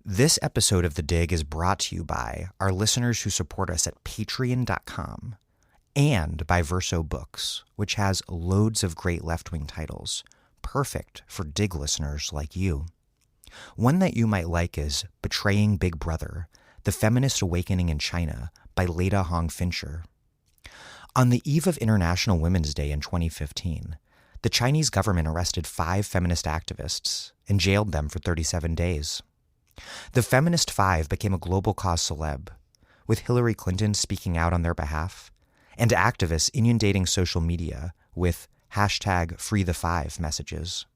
This episode of The Dig is brought to you by our listeners who support us at patreon.com and by Verso Books, which has loads of great left-wing titles, perfect for Dig listeners like you. One that you might like is Betraying Big Brother, The Feminist Awakening in China by Leda Hong Fincher. On the eve of International Women's Day in 2015, the Chinese government arrested 5 feminist activists and jailed them for 37 days. The Feminist Five became a global cause celeb, with Hillary Clinton speaking out on their behalf, and activists inundating social media with #FreeThe5 messages.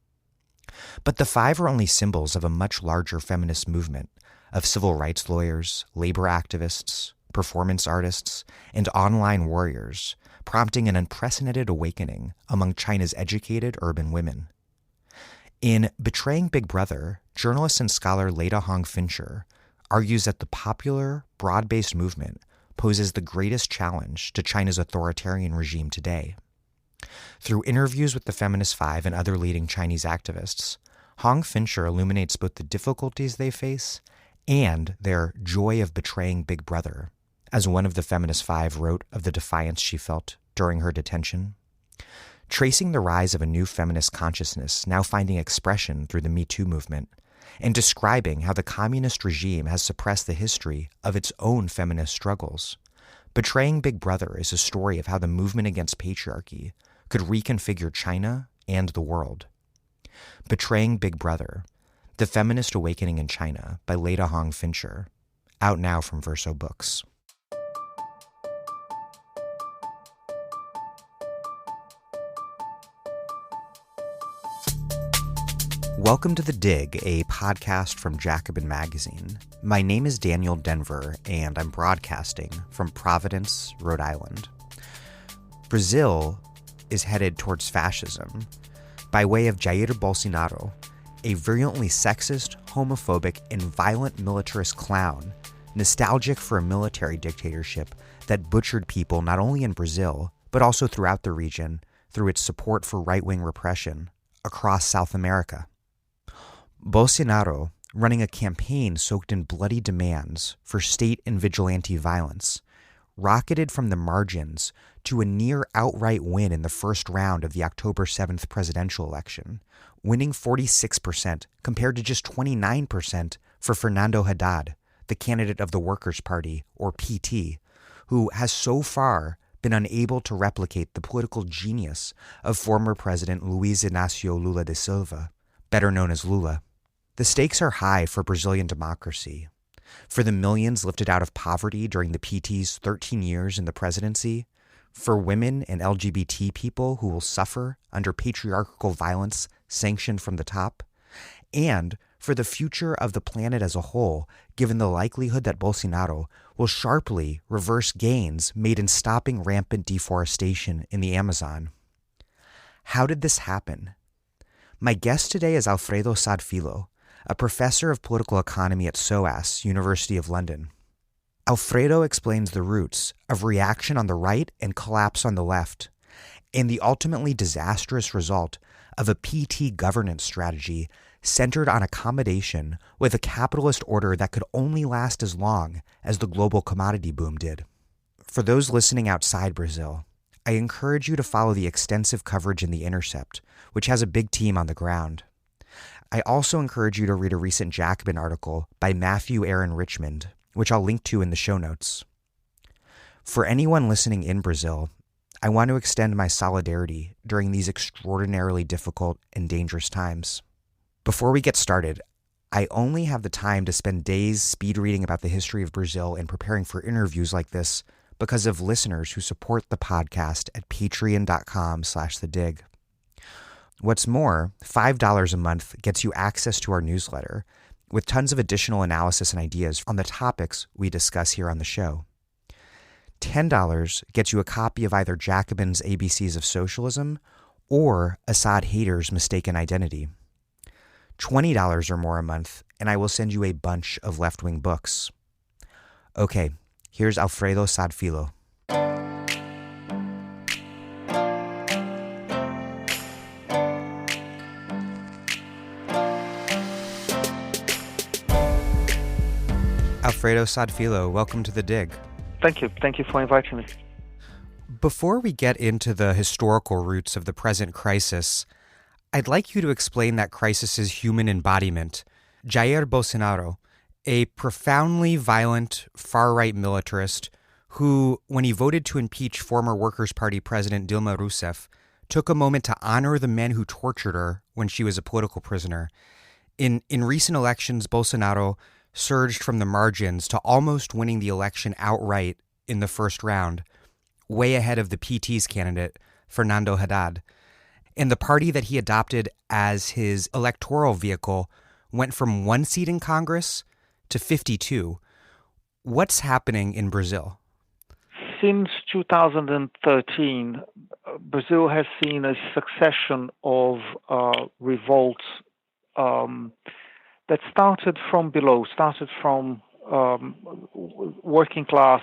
But the 5 are only symbols of a much larger feminist movement of civil rights lawyers, labor activists, performance artists, and online warriors, prompting an unprecedented awakening among China's educated urban women. In Betraying Big Brother, journalist and scholar Leda Hong Fincher argues that the popular, broad-based movement poses the greatest challenge to China's authoritarian regime today. Through interviews with the Feminist Five and other leading Chinese activists, Hong Fincher illuminates both the difficulties they face and their joy of betraying Big Brother, as one of the Feminist Five wrote of the defiance she felt during her detention. Tracing the rise of a new feminist consciousness now finding expression through the Me Too movement, and describing how the communist regime has suppressed the history of its own feminist struggles. Betraying Big Brother is a story of how the movement against patriarchy could reconfigure China and the world. Betraying Big Brother, The Feminist Awakening in China by Leda Hong Fincher, out now from Verso Books. Welcome to The Dig, a podcast from Jacobin Magazine. My name is Daniel Denver, and I'm broadcasting from Providence, Rhode Island. Brazil is headed towards fascism by way of Jair Bolsonaro, a virulently sexist, homophobic, and violent militarist clown, nostalgic for a military dictatorship that butchered people not only in Brazil, but also throughout the region through its support for right-wing repression across South America. Bolsonaro, running a campaign soaked in bloody demands for state and vigilante violence, rocketed from the margins to a near outright win in the first round of the October 7th presidential election, winning 46% compared to just 29% for Fernando Haddad, the candidate of the Workers' Party, or PT, who has so far been unable to replicate the political genius of former President Luiz Inácio Lula da Silva, better known as Lula. The stakes are high for Brazilian democracy, for the millions lifted out of poverty during the PT's 13 years in the presidency, for women and LGBT people who will suffer under patriarchal violence sanctioned from the top, and for the future of the planet as a whole, given the likelihood that Bolsonaro will sharply reverse gains made in stopping rampant deforestation in the Amazon. How did this happen? My guest today is Alfredo Sadfilo, a professor of political economy at SOAS, University of London. Alfredo explains the roots of reaction on the right and collapse on the left, and the ultimately disastrous result of a PT governance strategy centered on accommodation with a capitalist order that could only last as long as the global commodity boom did. For those listening outside Brazil, I encourage you to follow the extensive coverage in The Intercept, which has a big team on the ground. I also encourage you to read a recent Jacobin article by Matthew Aaron Richmond, which I'll link to in the show notes. For anyone listening in Brazil, I want to extend my solidarity during these extraordinarily difficult and dangerous times. Before we get started, I only have the time to spend days speed reading about the history of Brazil and preparing for interviews like this because of listeners who support the podcast at patreon.com/thedig. What's more, $5 a month gets you access to our newsletter with tons of additional analysis and ideas on the topics we discuss here on the show. $10 gets you a copy of either Jacobin's ABCs of Socialism or Assad Haters' Mistaken Identity. $20 or more a month, and I will send you a bunch of left-wing books. Okay, here's Alfredo Sadfilo. Alfredo Sadfilo, welcome to The Dig. Thank you. Thank you for inviting me. Before we get into the historical roots of the present crisis, I'd like you to explain that crisis's human embodiment. Jair Bolsonaro, a profoundly violent far-right militarist who, when he voted to impeach former Workers' Party President Dilma Rousseff, took a moment to honor the men who tortured her when she was a political prisoner. In recent elections, Bolsonaro surged from the margins to almost winning the election outright in the first round, way ahead of the PT's candidate, Fernando Haddad. And the party that he adopted as his electoral vehicle went from 1 seat in Congress to 52. What's happening in Brazil? Since 2013, Brazil has seen a succession of revolts that started from below, started from working class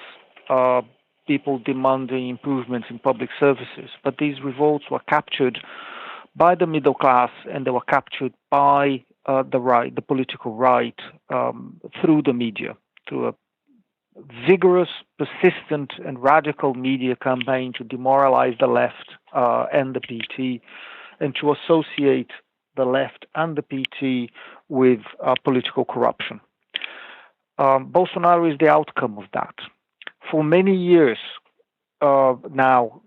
people demanding improvements in public services. But these revolts were captured by the middle class, and they were captured by the right, the political right, through the media, through a vigorous, persistent, and radical media campaign to demoralize the left and the PT, and to associate the left and the PT with political corruption. Bolsonaro is the outcome of that. For many years now,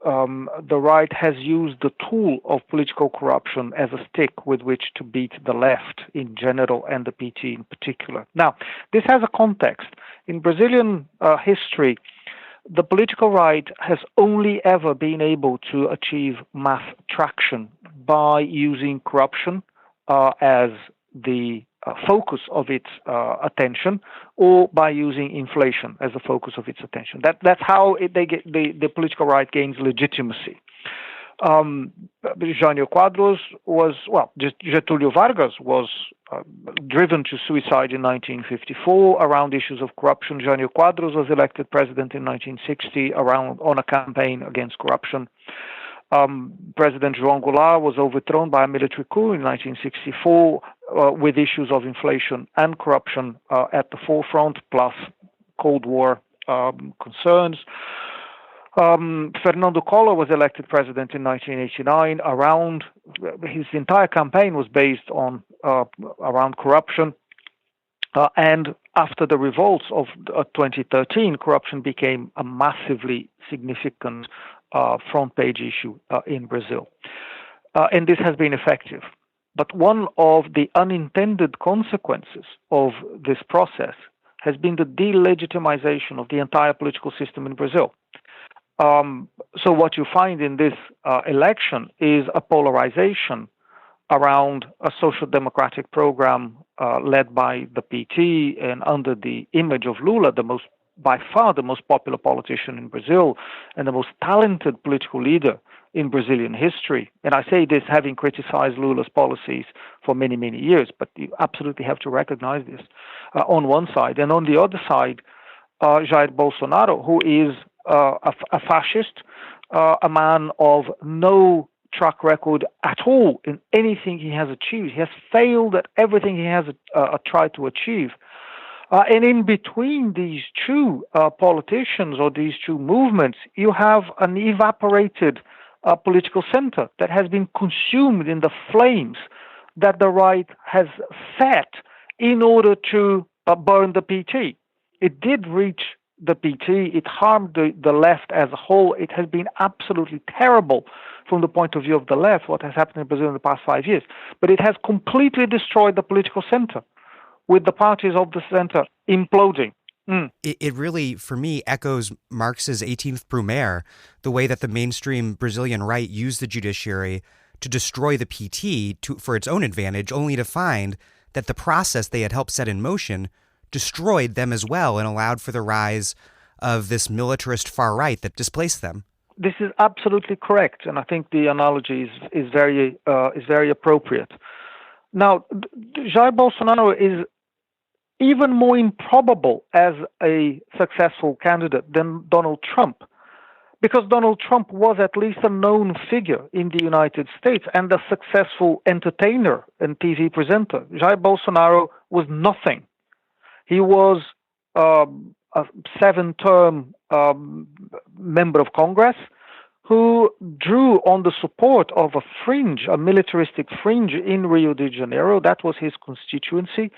the right has used the tool of political corruption as a stick with which to beat the left in general and the PT in particular. Now, this has a context. In Brazilian history, the political right has only ever been able to achieve mass traction by using corruption as the focus of its attention, or by using inflation as the focus of its attention. That's how the political right gains legitimacy. Jânio Quadros Getúlio Vargas was driven to suicide in 1954 around issues of corruption. Jânio Quadros was elected president in 1960 on a campaign against corruption. President João Goulart was overthrown by a military coup in 1964 with issues of inflation and corruption at the forefront, plus Cold War concerns. Fernando Collor was elected president in 1989. His entire campaign was based on around corruption. And after the revolts of 2013, corruption became a massively significant front page issue in Brazil. And this has been effective. But one of the unintended consequences of this process has been the delegitimization of the entire political system in Brazil. So what you find in this election is a polarization around a social democratic program led by the PT and under the image of Lula, by far the most popular politician in Brazil and the most talented political leader in Brazilian history. And I say this having criticized Lula's policies for many, many years, but you absolutely have to recognize this on one side. And on the other side, Jair Bolsonaro, who is a fascist, a man of no track record at all in anything he has achieved. He has failed at everything he has tried to achieve. And in between these two politicians or these two movements, you have an evaporated political center that has been consumed in the flames that the right has set in order to burn the PT. It did reach the PT. It harmed the left as a whole. It has been absolutely terrible from the point of view of the left, what has happened in Brazil in the past 5 years. But it has completely destroyed the political center, with the parties of the center imploding. It really, for me, echoes Marx's 18th Brumaire, the way that the mainstream Brazilian right used the judiciary to destroy the PT for its own advantage, only to find that the process they had helped set in motion destroyed them as well and allowed for the rise of this militarist far right that displaced them. This is absolutely correct, and I think the analogy is very appropriate. Now, Jair Bolsonaro is even more improbable as a successful candidate than Donald Trump, because Donald Trump was at least a known figure in the United States and a successful entertainer and TV presenter. Jair Bolsonaro was nothing. He was a 7-term member of Congress who drew on the support of a militaristic fringe in Rio de Janeiro. That was his constituency.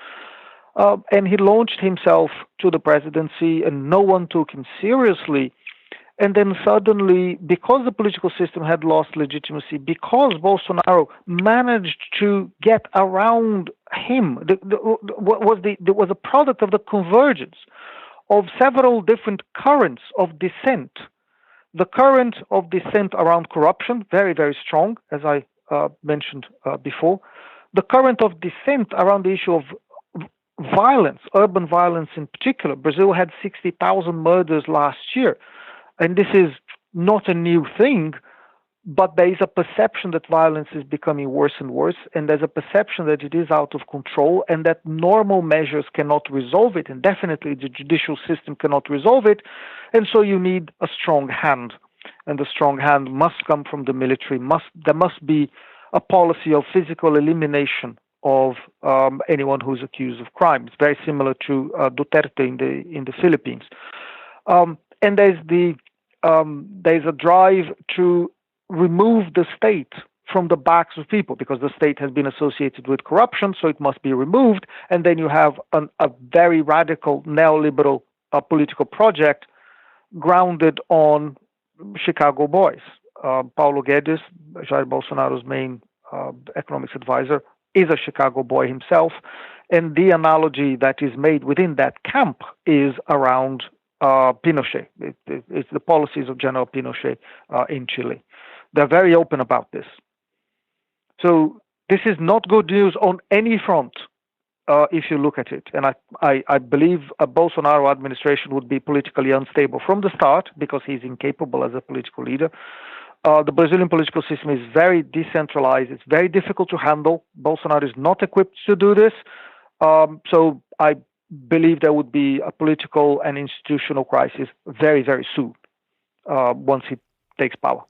And he launched himself to the presidency, and no one took him seriously. And then suddenly, because the political system had lost legitimacy, because Bolsonaro managed to get around him, was a product of the convergence of several different currents of dissent. The current of dissent around corruption, very, very strong, as I mentioned before. The current of dissent around the issue of violence, urban violence in particular. Brazil had 60,000 murders last year. And this is not a new thing, but there is a perception that violence is becoming worse and worse, and there's a perception that it is out of control and that normal measures cannot resolve it, and definitely the judicial system cannot resolve it, and so you need a strong hand. And the strong hand must come from the military. There must be a policy of physical elimination of anyone who's accused of crimes, very similar to Duterte in the Philippines. And there's a drive to remove the state from the backs of people, because the state has been associated with corruption, so it must be removed. And then you have a very radical neoliberal political project grounded on Chicago boys. Paulo Guedes, Jair Bolsonaro's main economics advisor, is a Chicago boy himself. And the analogy that is made within that camp is around Pinochet. It's the policies of General Pinochet in Chile. They're very open about this. So this is not good news on any front if you look at it. And I believe a Bolsonaro administration would be politically unstable from the start because he's incapable as a political leader. The Brazilian political system is very decentralized. It's very difficult to handle. Bolsonaro is not equipped to do this. So I believe there would be a political and institutional crisis very, very soon once he takes power.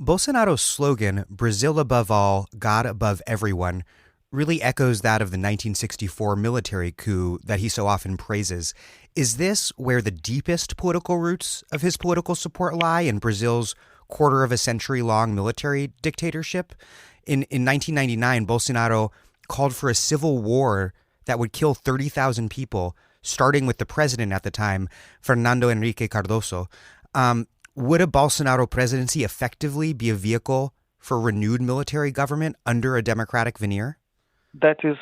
Bolsonaro's slogan, Brazil above all, God above everyone, really echoes that of the 1964 military coup that he so often praises. Is this where the deepest political roots of his political support lie, in Brazil's quarter of a century-long military dictatorship? In 1999, Bolsonaro called for a civil war that would kill 30,000 people, starting with the president at the time, Fernando Henrique Cardoso. Would a Bolsonaro presidency effectively be a vehicle for renewed military government under a democratic veneer? That is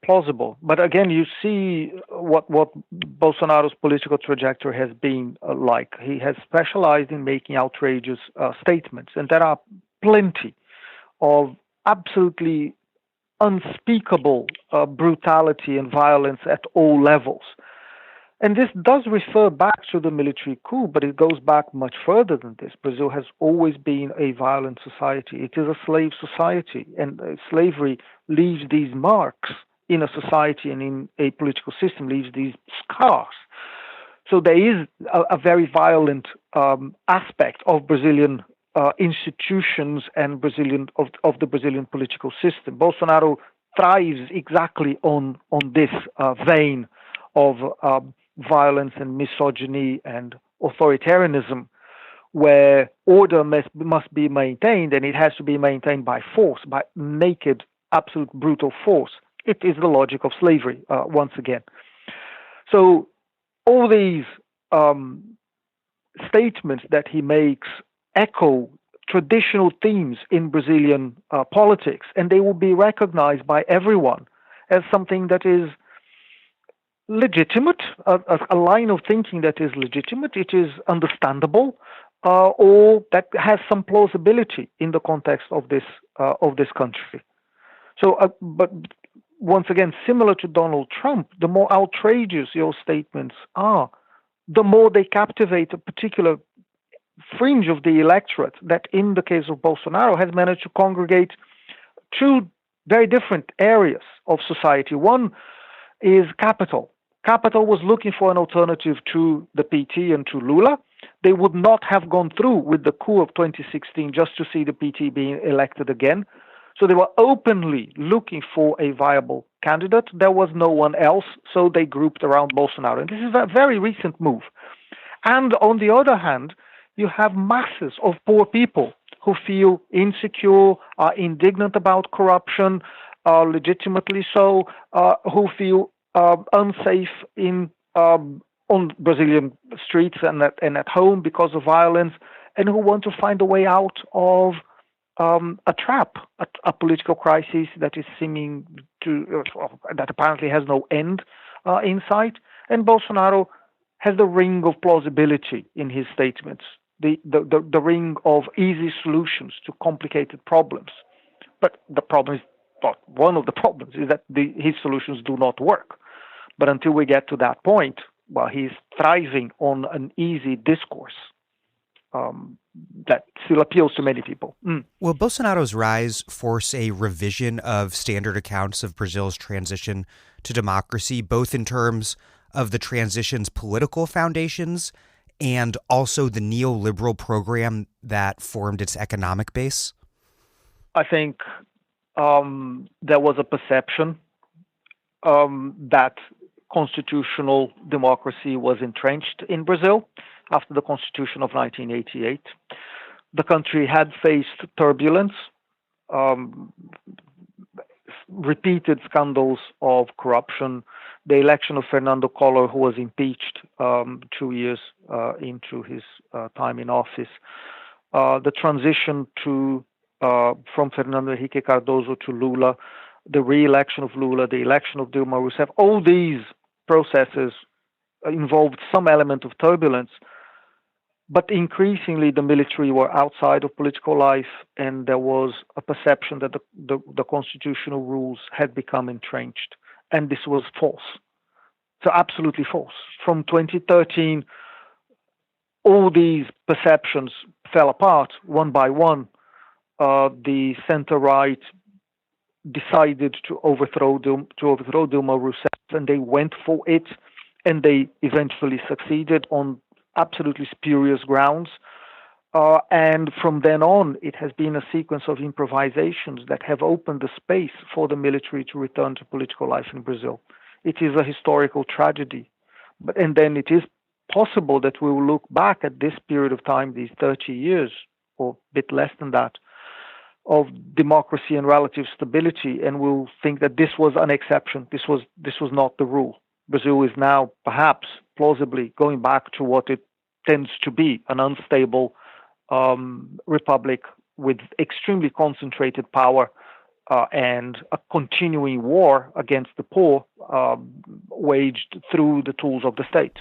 plausible. But again, you see what Bolsonaro's political trajectory has been like. He has specialized in making outrageous statements, and there are plenty of absolutely unspeakable brutality and violence at all levels. And this does refer back to the military coup, but it goes back much further than this. Brazil has always been a violent society. It is a slave society, and slavery leaves these marks in a society and in a political system, leaves these scars. So there is a very violent aspect of Brazilian institutions and of the Brazilian political system. Bolsonaro thrives exactly on this vein of violence and misogyny and authoritarianism, where order must be maintained, and it has to be maintained by force, by naked, absolute, brutal force. It is the logic of slavery, once again. So all these statements that he makes echo traditional themes in Brazilian politics, and they will be recognized by everyone as something that is legitimate, a line of thinking that is legitimate, it is understandable, or that has some plausibility in the context of this country. So, but once again, similar to Donald Trump, the more outrageous your statements are, the more they captivate a particular fringe of the electorate that, in the case of Bolsonaro, has managed to congregate two very different areas of society. One is capital. Capital was looking for an alternative to the PT and to Lula. They would not have gone through with the coup of 2016 just to see the PT being elected again. So they were openly looking for a viable candidate. There was no one else, so they grouped around Bolsonaro. And this is a very recent move. And on the other hand, you have masses of poor people who feel insecure, are indignant about corruption, legitimately so, who feel unsafe on Brazilian streets and at home because of violence, and who want to find a way out of a trap, a political crisis that is seeming to that apparently has no end in sight. And Bolsonaro has the ring of plausibility in his statements, the ring of easy solutions to complicated problems. But the problem is, one of the problems is that his solutions do not work. But until we get to that point, well, he's thriving on an easy discourse that still appeals to many people. Will Bolsonaro's rise force a revision of standard accounts of Brazil's transition to democracy, both in terms of the transition's political foundations and also the neoliberal program that formed its economic base? I think there was a perception that constitutional democracy was entrenched in Brazil after the Constitution of 1988. The country had faced turbulence, repeated scandals of corruption, the election of Fernando Collor, who was impeached 2 years into his time in office, the transition from Fernando Henrique Cardoso to Lula, the re-election of Lula, the election of Dilma Rousseff, all these processes involved some element of turbulence, but increasingly the military were outside of political life, and there was a perception that the constitutional rules had become entrenched, and this was false. So absolutely false. From 2013, all these perceptions fell apart one by one. The center-right decided to overthrow Dilma Rousseff, and they went for it, and they eventually succeeded on absolutely spurious grounds. And from then on, it has been a sequence of improvisations that have opened the space for the military to return to political life in Brazil. It is a historical tragedy. And then it is possible that we will look back at this period of time, these 30 years, or a bit less than that, of democracy and relative stability, and we'll think that this was an exception. This was not the rule. Brazil is now perhaps plausibly going back to what it tends to be, an unstable republic with extremely concentrated power and a continuing war against the poor waged through the tools of the state.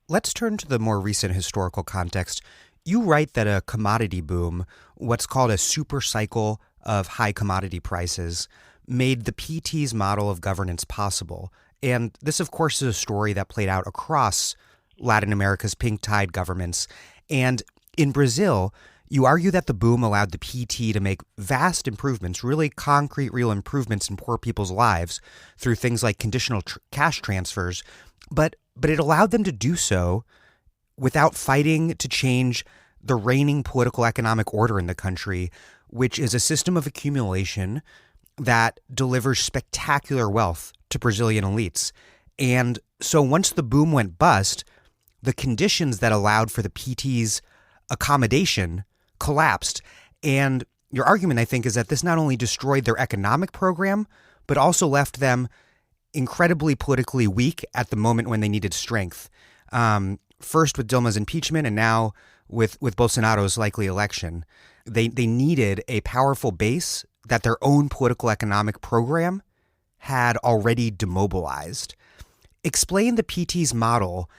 Let's turn to the more recent historical context. You write that a commodity boom, what's called a super cycle of high commodity prices, made the PT's model of governance possible. And this, of course, is a story that played out across Latin America's pink tide governments. And in Brazil, you argue that the boom allowed the PT to make vast improvements, really concrete, real improvements in poor people's lives through things like conditional cash transfers. But it allowed them to do so without fighting to change the reigning political economic order in the country, which is a system of accumulation that delivers spectacular wealth to Brazilian elites. And so once the boom went bust, the conditions that allowed for the PT's accommodation collapsed. And your argument, I think, is that this not only destroyed their economic program, but also left them incredibly politically weak at the moment when they needed strength. First with Dilma's impeachment and now with Bolsonaro's likely election. They needed a powerful base that their own political economic program had already demobilized. Explain the PT's model,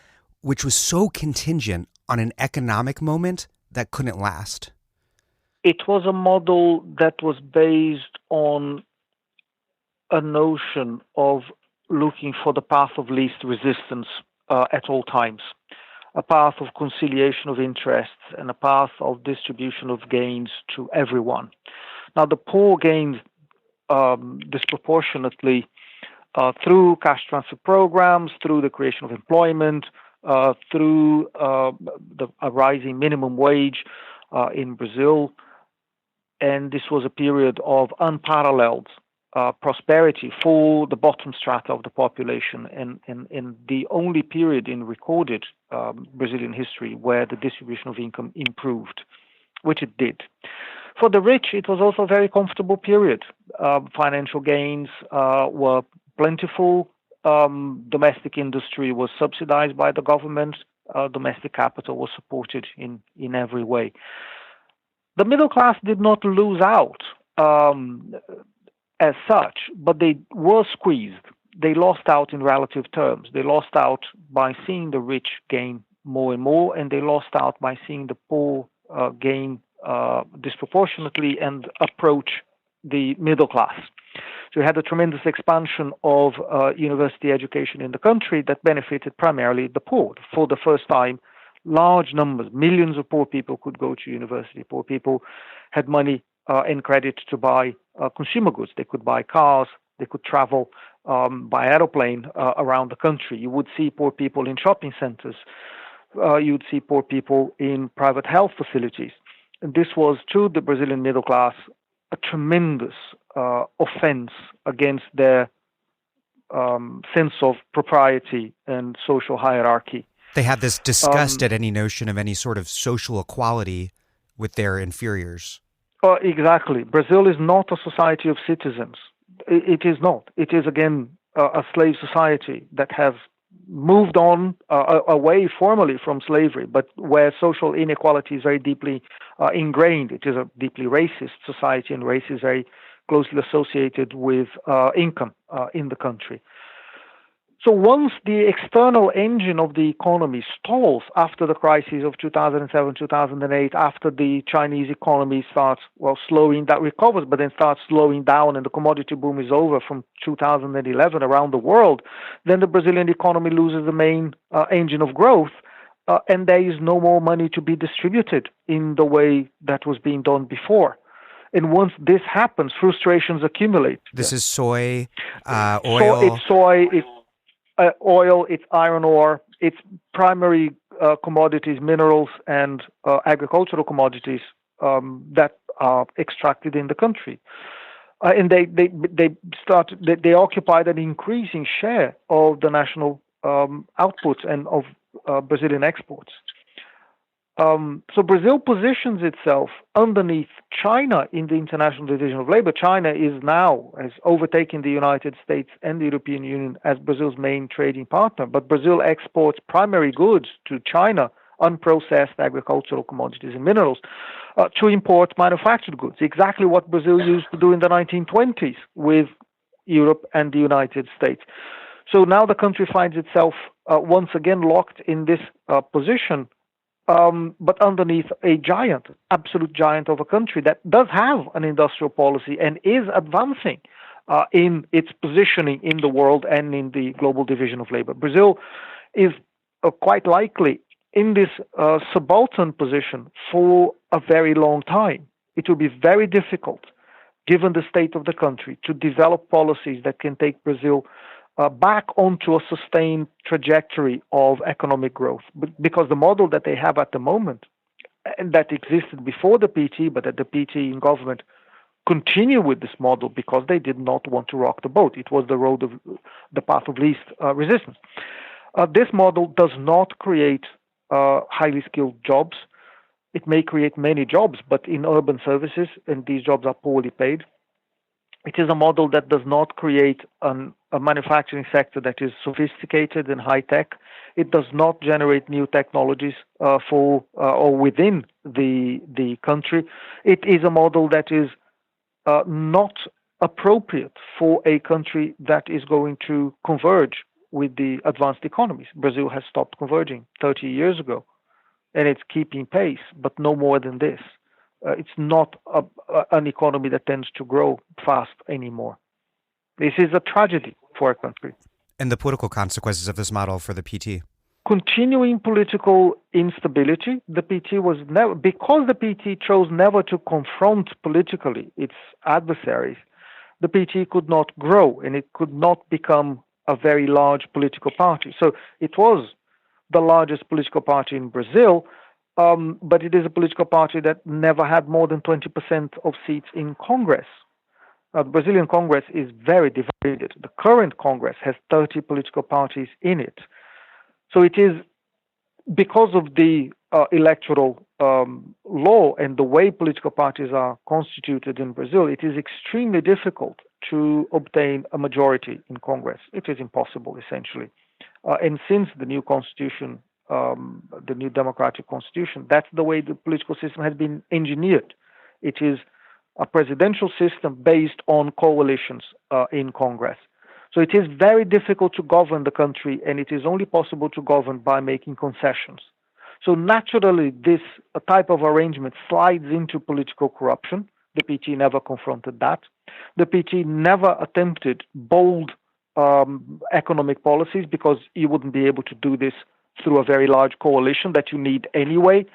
which was so contingent on an economic moment that couldn't last. It was a model that was based on a notion of looking for the path of least resistance at all times, a path of conciliation of interests and a path of distribution of gains to everyone. Now, the poor gained disproportionately through cash transfer programs, through the creation of employment, through a rising minimum wage in Brazil. and this was a period of unparalleled prosperity for the bottom strata of the population, and the only period in recorded Brazilian history where the distribution of income improved, which it did. For the rich, it was also a very comfortable period. Financial gains were plentiful. Domestic industry was subsidized by the government. Domestic capital was supported in every way. The middle class did not lose out as such, but they were squeezed. They lost out in relative terms. They lost out by seeing the rich gain more and more, and they lost out by seeing the poor gain disproportionately and approach the middle class. So you had a tremendous expansion of university education in the country that benefited primarily the poor. For the first time, large numbers, millions of poor people could go to university. Poor people had money and credit to buy consumer goods. They could buy cars, they could travel by aeroplane around the country. You would see poor people in shopping centers. You'd see poor people in private health facilities. And this was, to the Brazilian middle class, a tremendous offense against their sense of propriety and social hierarchy. They had this disgust at any notion of any sort of social equality with their inferiors. Exactly. Brazil is not a society of citizens. It is not. It is, again, a slave society that has moved on away formally from slavery, but where social inequality is very deeply ingrained. It is a deeply racist society, and race is very closely associated with income in the country. So once the external engine of the economy stalls after the crisis of 2007, 2008, after the Chinese economy starts, slowing, that recovers, but then starts slowing down, and the commodity boom is over from 2011 around the world, then the Brazilian economy loses the main engine of growth, and there is no more money to be distributed in the way that was being done before. And once this happens, frustrations accumulate. This is soy, oil. So it's soy, it's oil, it's iron ore, it's primary commodities, minerals, and agricultural commodities that are extracted in the country. And they occupied an increasing share of the national output and of Brazilian exports. So Brazil positions itself underneath China in the International Division of Labor. China has overtaken the United States and the European Union as Brazil's main trading partner, but Brazil exports primary goods to China, unprocessed agricultural commodities and minerals, to import manufactured goods, exactly what Brazil used to do in the 1920s with Europe and the United States. So now the country finds itself once again locked in this position, but underneath a giant, absolute giant of a country that does have an industrial policy and is advancing in its positioning in the world and in the global division of labor. Brazil is quite likely in this subaltern position for a very long time. It will be very difficult, given the state of the country, to develop policies that can take Brazil back onto a sustained trajectory of economic growth, because the model that they have at the moment, and that existed before the PT, but that the PT in government continue with this model because they did not want to rock the boat. It was the path of least resistance. This model does not create highly skilled jobs. It may create many jobs, but in urban services, and these jobs are poorly paid. It is a model that does not create a manufacturing sector that is sophisticated and high tech. It does not generate new technologies for or within the country. It is a model that is not appropriate for a country that is going to converge with the advanced economies. Brazil has stopped converging 30 years ago, and it's keeping pace, but no more than this. It's not an economy that tends to grow fast anymore. This is a tragedy for our country. And the political consequences of this model for the PT? Continuing political instability. The PT was never, because the PT chose never to confront politically its adversaries, the PT could not grow, and it could not become a very large political party. So it was the largest political party in Brazil, but it is a political party that never had more than 20% of seats in Congress. The Brazilian Congress is very divided. The current Congress has 30 political parties in it. So it is because of the electoral law and the way political parties are constituted in Brazil, it is extremely difficult to obtain a majority in Congress. It is impossible, essentially. And since the new constitution, the new democratic constitution, that's the way the political system has been engineered. It is a presidential system based on coalitions in Congress. So it is very difficult to govern the country, and it is only possible to govern by making concessions. So naturally, this type of arrangement slides into political corruption. The PT never confronted that. The PT never attempted bold economic policies because you wouldn't be able to do this through a very large coalition that you need anyway.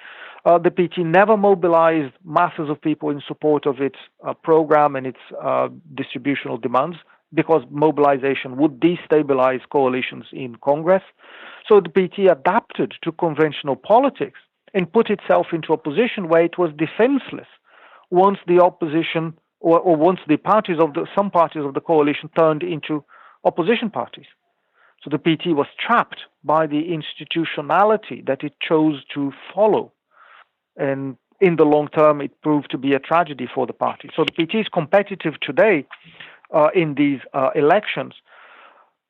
The PT never mobilized masses of people in support of its program and its distributional demands, because mobilization would destabilize coalitions in Congress. So the PT adapted to conventional politics and put itself into a position where it was defenseless once the opposition or once the some parties of the coalition turned into opposition parties. So the PT was trapped by the institutionality that it chose to follow. And in the long term, it proved to be a tragedy for the party. So the PT is competitive today in these elections,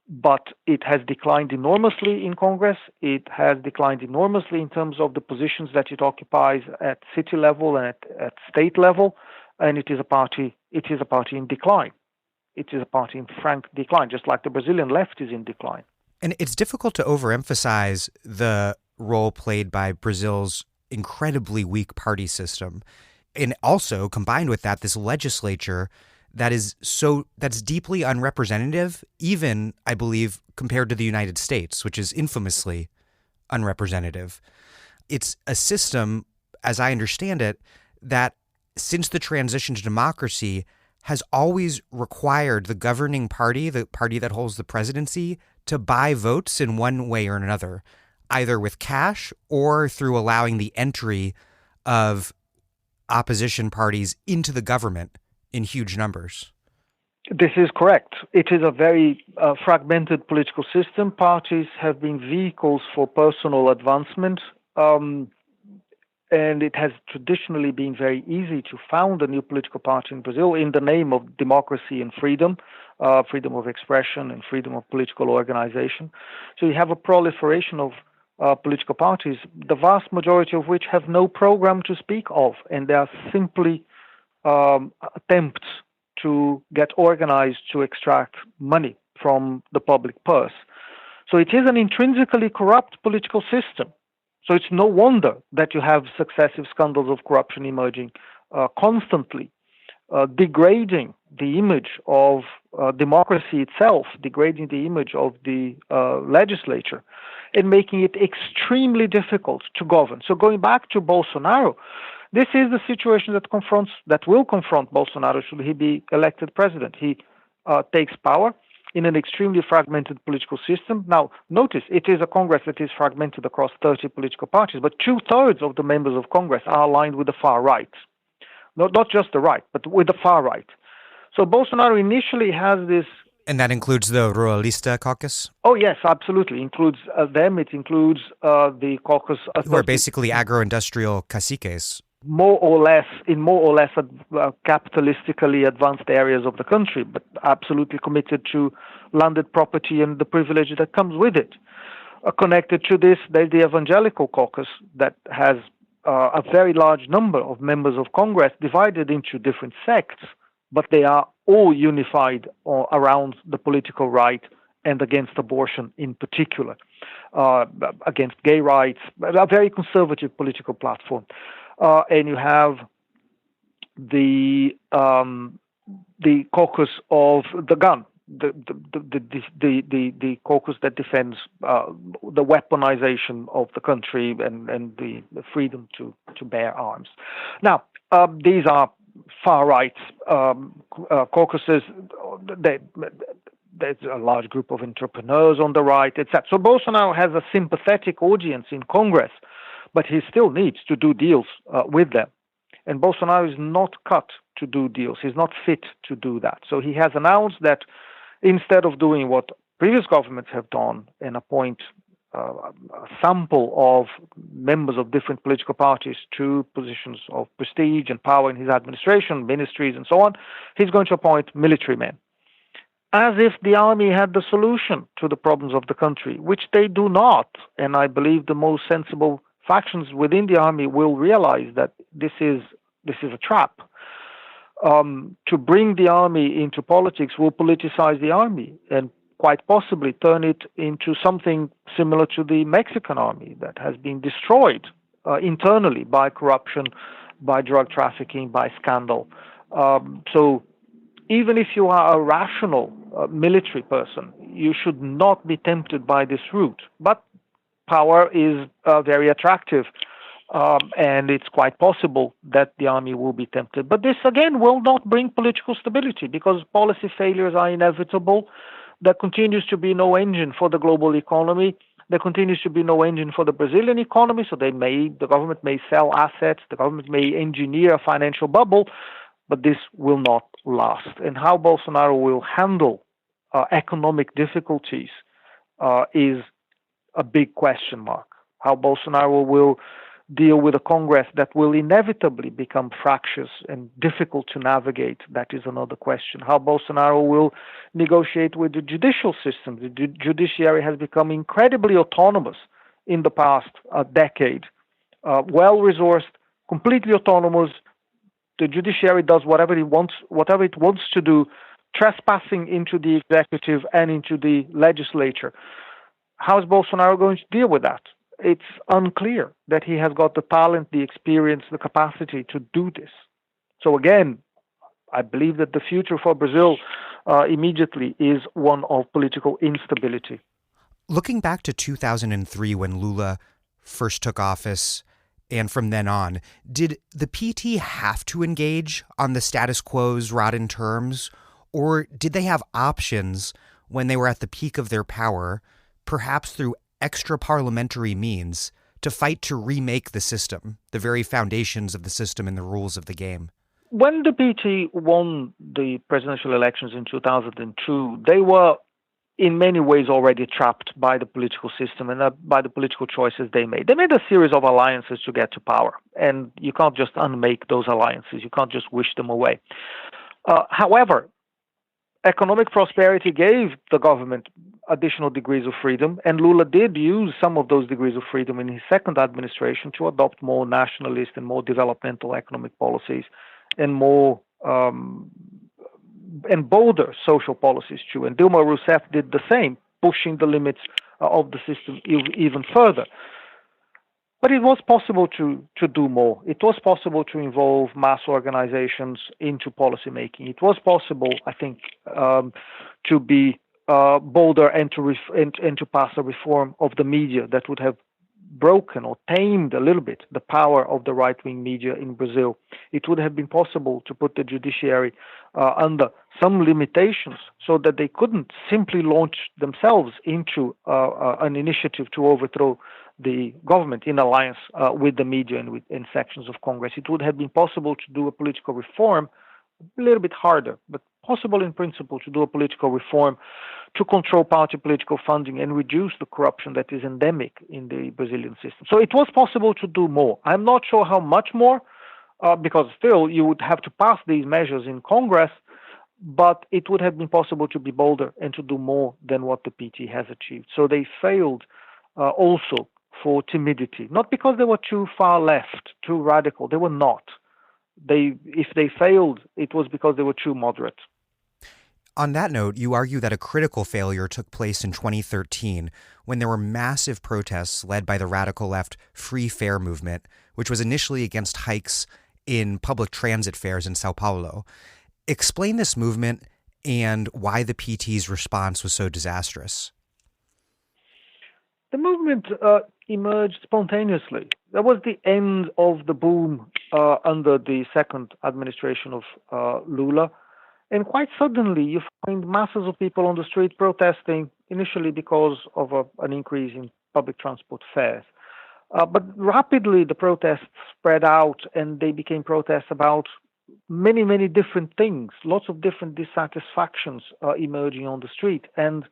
but it has declined enormously in Congress. It has declined enormously in terms of the positions that it occupies at city level and at state level, and it is a party in decline. It is a party in frank decline, just like the Brazilian left is in decline. And it's difficult to overemphasize the role played by Brazil's incredibly weak party system. And also, combined with that, this legislature that's deeply unrepresentative, even, I believe, compared to the United States, which is infamously unrepresentative. It's a system, as I understand it, that since the transition to democracy has always required the governing party, the party that holds the presidency, to buy votes in one way or another, either with cash or through allowing the entry of opposition parties into the government in huge numbers. This is correct. It is a very fragmented political system. Parties have been vehicles for personal advancement, and it has traditionally been very easy to found a new political party in Brazil in the name of democracy and freedom, freedom of expression and freedom of political organization. So you have a proliferation of political parties, the vast majority of which have no program to speak of, and they are simply attempts to get organized to extract money from the public purse. So it is an intrinsically corrupt political system. So it's no wonder that you have successive scandals of corruption emerging constantly, degrading the image of democracy itself, degrading the image of the legislature, and making it extremely difficult to govern. So going back to Bolsonaro, this is the situation that will confront Bolsonaro should he be elected president. He takes power in an extremely fragmented political system. Now, notice, it is a Congress that is fragmented across 30 political parties, but 2/3 of the members of Congress are aligned with the far right. Not just the right, but with the far right. So Bolsonaro initially has this... And that includes the Ruralista caucus? Oh, yes, absolutely. It includes them. It includes the caucus... Who are basically agro-industrial caciques. More or less capitalistically advanced areas of the country, but absolutely committed to landed property and the privilege that comes with it. Connected to this, there's the evangelical caucus that has a very large number of members of Congress divided into different sects, but they are all unified around the political right and against abortion in particular, against gay rights, a very conservative political platform. And you have the caucus of the gun, the caucus that defends the weaponization of the country and the freedom to bear arms. Now, these are far right caucuses. There's a large group of entrepreneurs on the right, etc. So Bolsonaro has a sympathetic audience in Congress, but he still needs to do deals with them. And Bolsonaro is not cut to do deals. He's not fit to do that. So he has announced that instead of doing what previous governments have done and appoint a sample of members of different political parties to positions of prestige and power in his administration, ministries, and so on, he's going to appoint military men. As if the army had the solution to the problems of the country, which they do not. And I believe the most sensible factions within the army will realize that this is a trap. To bring the army into politics will politicize the army and quite possibly turn it into something similar to the Mexican army that has been destroyed internally by corruption, by drug trafficking, by scandal. So even if you are a rational military person, you should not be tempted by this route. But power is very attractive, and it's quite possible that the army will be tempted. But this, again, will not bring political stability because policy failures are inevitable. There continues to be no engine for the global economy. There continues to be no engine for the Brazilian economy, so the government may sell assets, the government may engineer a financial bubble, but this will not last. And how Bolsonaro will handle economic difficulties is a big question mark. How Bolsonaro will deal with a Congress that will inevitably become fractious and difficult to navigate, that is another question. How Bolsonaro will negotiate with the judicial system. The judiciary has become incredibly autonomous in the past decade. Well-resourced, completely autonomous. The judiciary does whatever it wants to do, trespassing into the executive and into the legislature. How is Bolsonaro going to deal with that? It's unclear that he has got the talent, the experience, the capacity to do this. So again, I believe that the future for Brazil immediately is one of political instability. Looking back to 2003 when Lula first took office, and from then on, did the PT have to engage on the status quo's rotten terms, or did they have options when they were at the peak of their power, perhaps through extra-parliamentary means, to fight to remake the system, the very foundations of the system and the rules of the game? When the PT won the presidential elections in 2002, they were in many ways already trapped by the political system and by the political choices they made. They made a series of alliances to get to power, and you can't just unmake those alliances. You can't just wish them away. However, economic prosperity gave the government additional degrees of freedom, and Lula did use some of those degrees of freedom in his second administration to adopt more nationalist and more developmental economic policies and more and bolder social policies too. And Dilma Rousseff did the same, pushing the limits of the system even further. But it was possible to do more. It was possible to involve mass organizations into policymaking. It was possible, I think, to be bolder and to pass a reform of the media that would have broken or tamed a little bit the power of the right-wing media in Brazil. It would have been possible to put the judiciary under some limitations so that they couldn't simply launch themselves into an initiative to overthrow the government in alliance with the media and with sections of Congress. It would have been possible to do a political reform, a little bit harder, but possible in principle to do a political reform to control party political funding and reduce the corruption that is endemic in the Brazilian system. So it was possible to do more. I'm not sure how much more, because still you would have to pass these measures in Congress, but it would have been possible to be bolder and to do more than what the PT has achieved. So they failed also for timidity, not because they were too far left, too radical. They were not. If they failed, it was because they were too moderate. On that note, you argue that a critical failure took place in 2013 when there were massive protests led by the radical left Free Fare movement, which was initially against hikes in public transit fares in Sao Paulo. Explain this movement and why the PT's response was so disastrous. The movement emerged spontaneously. That was the end of the boom under the second administration of Lula. And quite suddenly, you find masses of people on the street protesting, initially because of an increase in public transport fares. But rapidly the protests spread out, and they became protests about many, many different things, lots of different dissatisfactions emerging on the street. And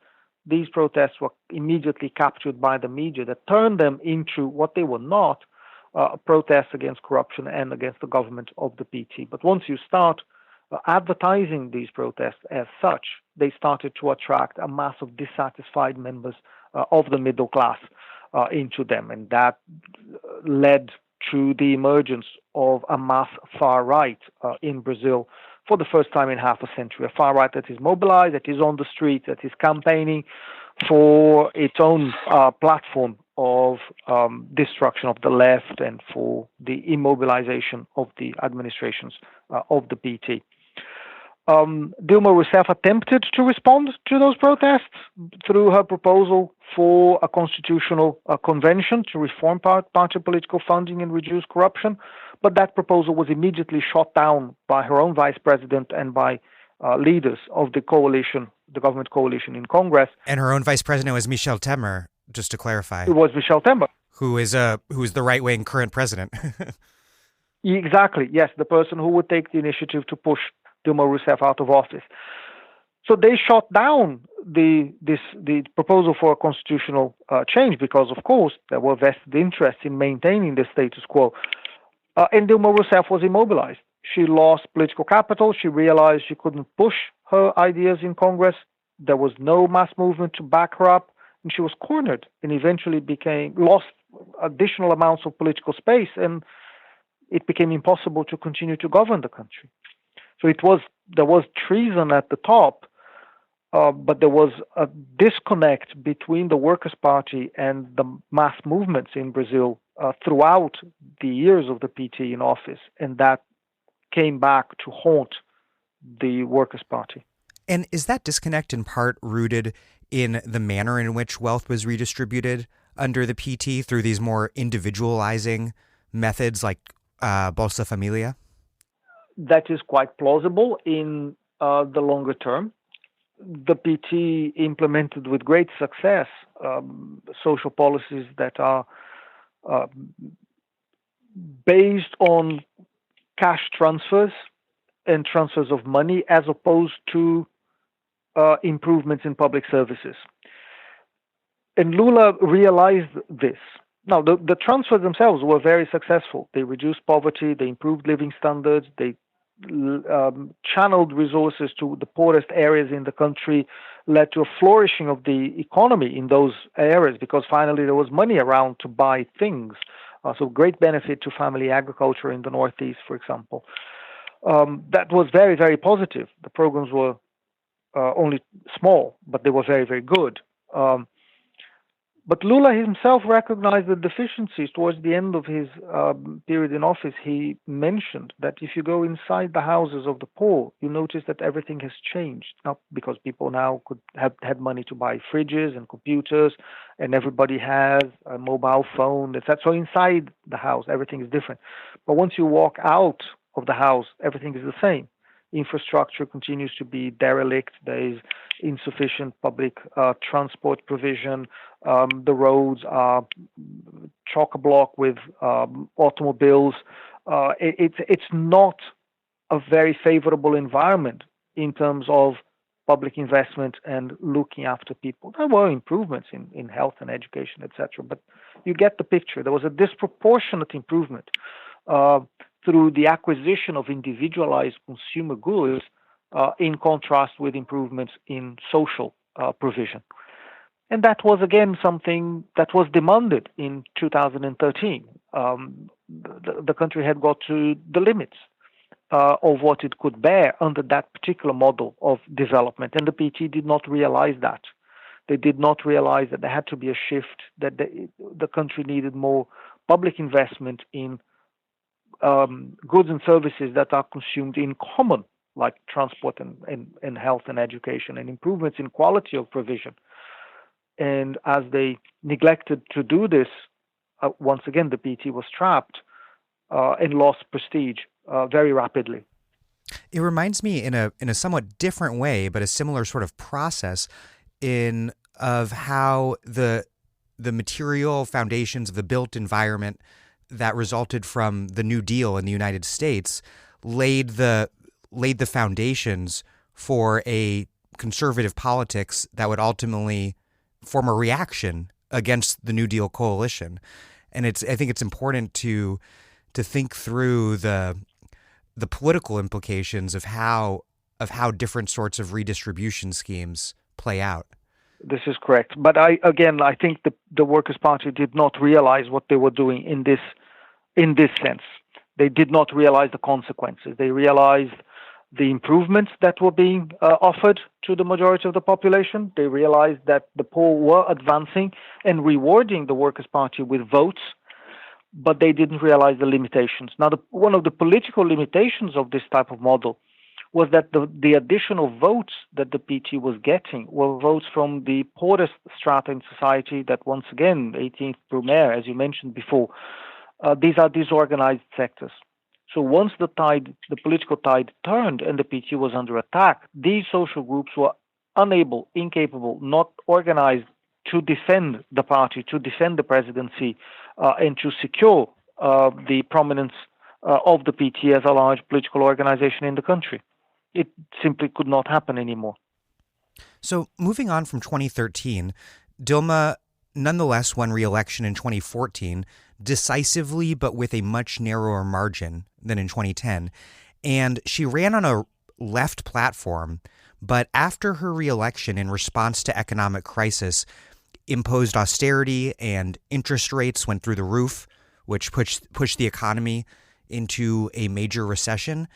these protests were immediately captured by the media that turned them into what they were not, protests against corruption and against the government of the PT. But once you start advertising these protests as such, they started to attract a mass of dissatisfied members of the middle class into them. And that led to the emergence of a mass far right in Brazil for the first time in half a century. A far right that is mobilized, that is on the street, that is campaigning for its own platform of destruction of the left and for the immobilization of the administrations of the PT. Dilma Rousseff attempted to respond to those protests through her proposal for a constitutional convention to reform party political funding and reduce corruption, but that proposal was immediately shot down by her own vice president and by leaders of the coalition, the government coalition in Congress. And her own vice president was Michel Temer, just to clarify. It was Michel Temer. Who is the right-wing current president. Exactly, yes, the person who would take the initiative to push Dilma Rousseff out of office. So they shot down the proposal for a constitutional change because, of course, there were vested interests in maintaining the status quo. And Dilma Rousseff was immobilized. She lost political capital. She realized she couldn't push her ideas in Congress. There was no mass movement to back her up, and she was cornered and eventually lost additional amounts of political space, and it became impossible to continue to govern the country. So there was treason at the top, but there was a disconnect between the Workers' Party and the mass movements in Brazil throughout the years of the PT in office, and that came back to haunt the Workers' Party. And is that disconnect in part rooted in the manner in which wealth was redistributed under the PT through these more individualizing methods like Bolsa Familia? That is quite plausible in the longer term. The PT implemented with great success social policies that are based on cash transfers and transfers of money as opposed to improvements in public services. And Lula realized this. Now, the transfers themselves were very successful. They reduced poverty, they improved living standards, they channeled resources to the poorest areas in the country, led to a flourishing of the economy in those areas because finally there was money around to buy things. So great benefit to family agriculture in the Northeast, for example. That was very, very positive. The programs were only small, but they were very, very good. But Lula himself recognized the deficiencies towards the end of his period in office. He mentioned that if you go inside the houses of the poor, you notice that everything has changed. Not because people now could have had money to buy fridges and computers, and everybody has a mobile phone, etc. So inside the house, everything is different. But once you walk out of the house, everything is the same. Infrastructure continues to be derelict. There is insufficient public transport provision. The roads are chock-a-block with automobiles. It's not a very favorable environment in terms of public investment and looking after people. There were improvements in health and education, etc. But you get the picture. There was a disproportionate improvement through the acquisition of individualized consumer goods in contrast with improvements in social provision. And that was, again, something that was demanded in 2013. The country had got to the limits of what it could bear under that particular model of development. And the PT did not realize that. They did not realize that there had to be a shift, that the country needed more public investment in goods and services that are consumed in common, like transport and health and education, and improvements in quality of provision. And as they neglected to do this, once again, the PT was trapped and lost prestige very rapidly. It reminds me in a somewhat different way, but a similar sort of process of how the the material foundations of the built environment that resulted from the New Deal in the United States laid the foundations for a conservative politics that would ultimately form a reaction against the New Deal coalition. And I think it's important to think through the political implications of how different sorts of redistribution schemes play out. This is correct. But I think the Workers' Party did not realize what they were doing in this sense. They did not realize the consequences. They realized the improvements that were being offered to the majority of the population. They realized that the poor were advancing and rewarding the Workers' Party with votes, but they didn't realize the limitations. Now, one of the political limitations of this type of model was that the additional votes that the PT was getting were votes from the poorest strata in society that, once again, 18th Brumaire, as you mentioned before, these are disorganized sectors. So once the political tide turned and the PT was under attack, these social groups were unable, incapable, not organized to defend the party, to defend the presidency, and to secure the prominence of the PT as a large political organization in the country. It simply could not happen anymore. So moving on from 2013, Dilma nonetheless won re-election in 2014, decisively but with a much narrower margin than in 2010. And she ran on a left platform, but after her re-election in response to economic crisis, imposed austerity and interest rates went through the roof, which pushed the economy into a major recession.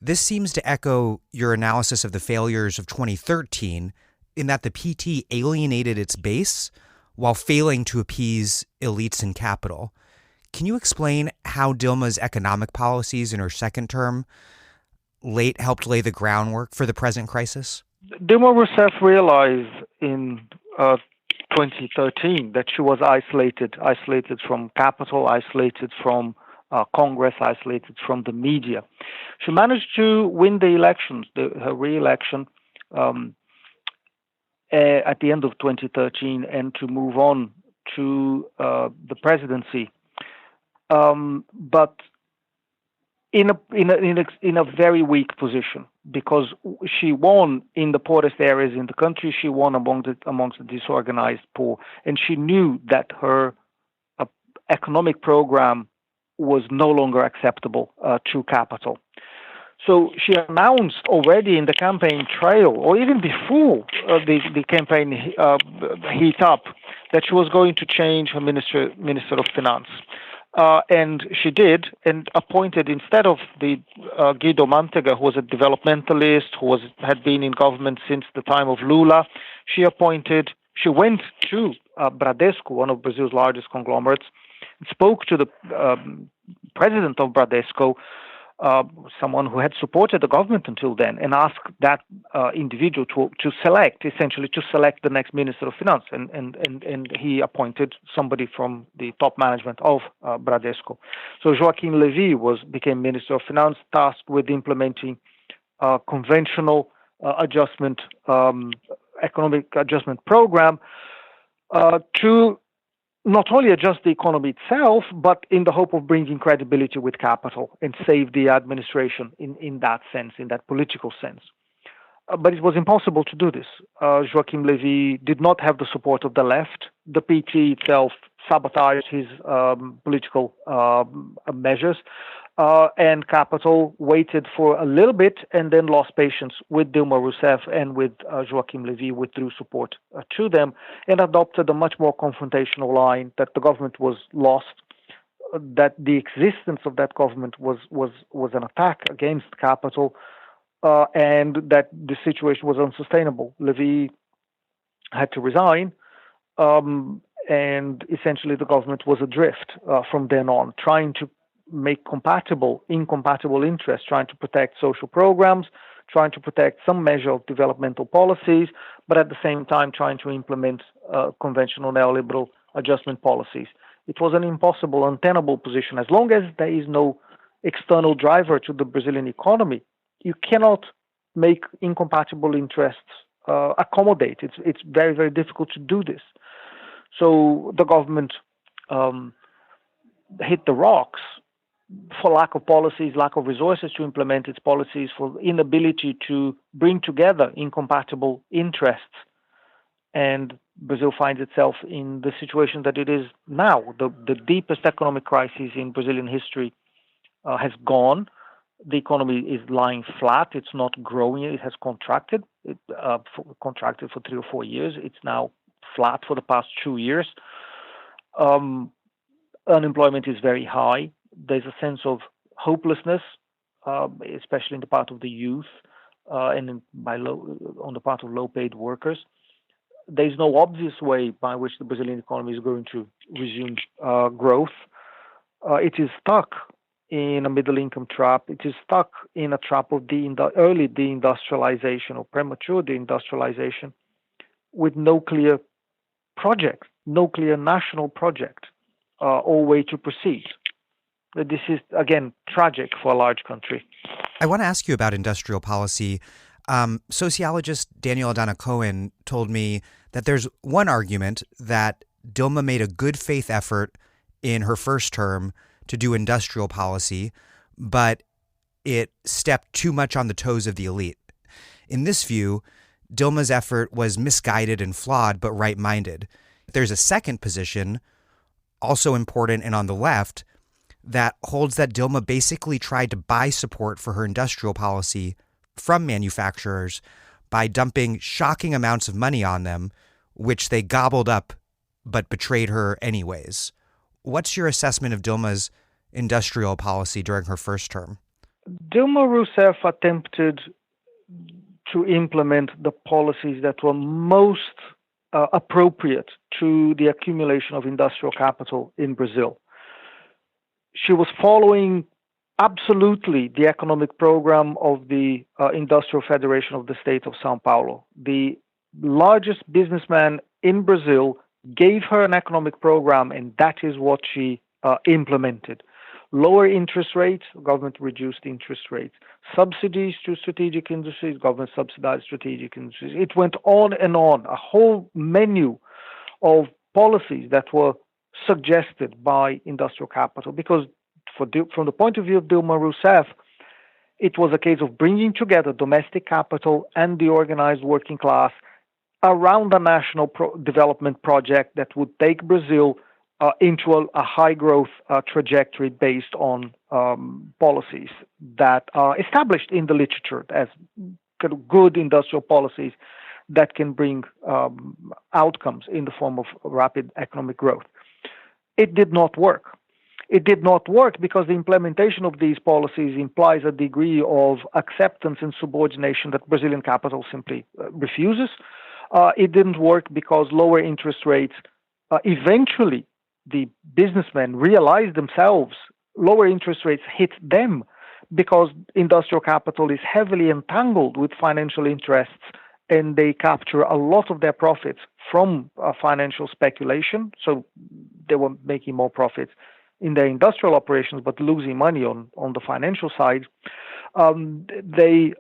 This seems to echo your analysis of the failures of 2013 in that the PT alienated its base while failing to appease elites and capital. Can you explain how Dilma's economic policies in her second term helped lay the groundwork for the present crisis? Dilma Rousseff realized in 2013 that she was isolated from capital, isolated from Congress, isolated from the media. She managed to win the elections, her re-election, at the end of 2013, and to move on to the presidency, but in a very weak position, because she won in the poorest areas in the country. She won amongst the disorganized poor, and she knew that her economic program was no longer acceptable to capital. So she announced already in the campaign trail, or even before the campaign heat up, that she was going to change her Minister of Finance. And she did, and appointed, instead of the Guido Mantega, who was a developmentalist, who had been in government since the time of Lula, she went to Bradesco, one of Brazil's largest conglomerates, and spoke to the president of Bradesco, someone who had supported the government until then, and asked that individual to select the next Minister of Finance, and he appointed somebody from the top management of Bradesco. So Joaquim Levy became Minister of Finance, tasked with implementing conventional economic adjustment program to not only adjust the economy itself, but in the hope of bringing credibility with capital and save the administration in that sense, in that political sense. But it was impossible to do this. Joaquim Levy did not have the support of the left. The PT itself sabotaged his political measures, and capital waited for a little bit and then lost patience with Dilma Rousseff and with Joaquim Levy, withdrew support to them, and adopted a much more confrontational line that the government was lost, that the existence of that government was an attack against capital, and that the situation was unsustainable. Levy had to resign, and essentially the government was adrift from then on, trying to make incompatible interests, trying to protect social programs, trying to protect some measure of developmental policies, but at the same time trying to implement conventional neoliberal adjustment policies. It was an impossible, untenable position. As long as there is no external driver to the Brazilian economy, you cannot make incompatible interests accommodate. It's very, very difficult to do this. So the government hit the rocks for lack of policies, lack of resources to implement its policies, for inability to bring together incompatible interests. And Brazil finds itself in the situation that it is now. The deepest economic crisis in Brazilian history has gone. The economy is lying flat. It's not growing. It has contracted. It contracted for 3 or 4 years. It's now flat for the past 2 years. Unemployment is very high. There's a sense of hopelessness, especially in the part of the youth and on the part of low-paid workers. There's no obvious way by which the Brazilian economy is going to resume growth. It is stuck in a middle-income trap. It is stuck in a trap of early deindustrialization or premature deindustrialization with no clear project, no clear national project or way to proceed. This is, again, tragic for a large country. I want to ask you about industrial policy. Sociologist Daniel Adana Cohen told me that there's one argument that Dilma made a good faith effort in her first term to do industrial policy, but it stepped too much on the toes of the elite. In this view, Dilma's effort was misguided and flawed, but right-minded. There's a second position, also important and on the left, that holds that Dilma basically tried to buy support for her industrial policy from manufacturers by dumping shocking amounts of money on them, which they gobbled up but betrayed her anyways. What's your assessment of Dilma's industrial policy during her first term? Dilma Rousseff attempted to implement the policies that were most appropriate to the accumulation of industrial capital in Brazil. She was following absolutely the economic program of the Industrial Federation of the State of São Paulo. The largest businessman in Brazil gave her an economic program, and that is what she implemented. Lower interest rates, government reduced interest rates. Subsidies to strategic industries, government subsidized strategic industries. It went on, a whole menu of policies that were suggested by industrial capital, because from the point of view of Dilma Rousseff, it was a case of bringing together domestic capital and the organized working class around a national development project that would take Brazil into a high growth trajectory based on policies that are established in the literature as good industrial policies that can bring outcomes in the form of rapid economic growth. It did not work. It did not work because the implementation of these policies implies a degree of acceptance and subordination that Brazilian capital simply refuses. It didn't work because lower interest rates, eventually the businessmen realized themselves, lower interest rates hit them because industrial capital is heavily entangled with financial interests, and they capture a lot of their profits from financial speculation. So they were making more profits in their industrial operations, but losing money on the financial side. They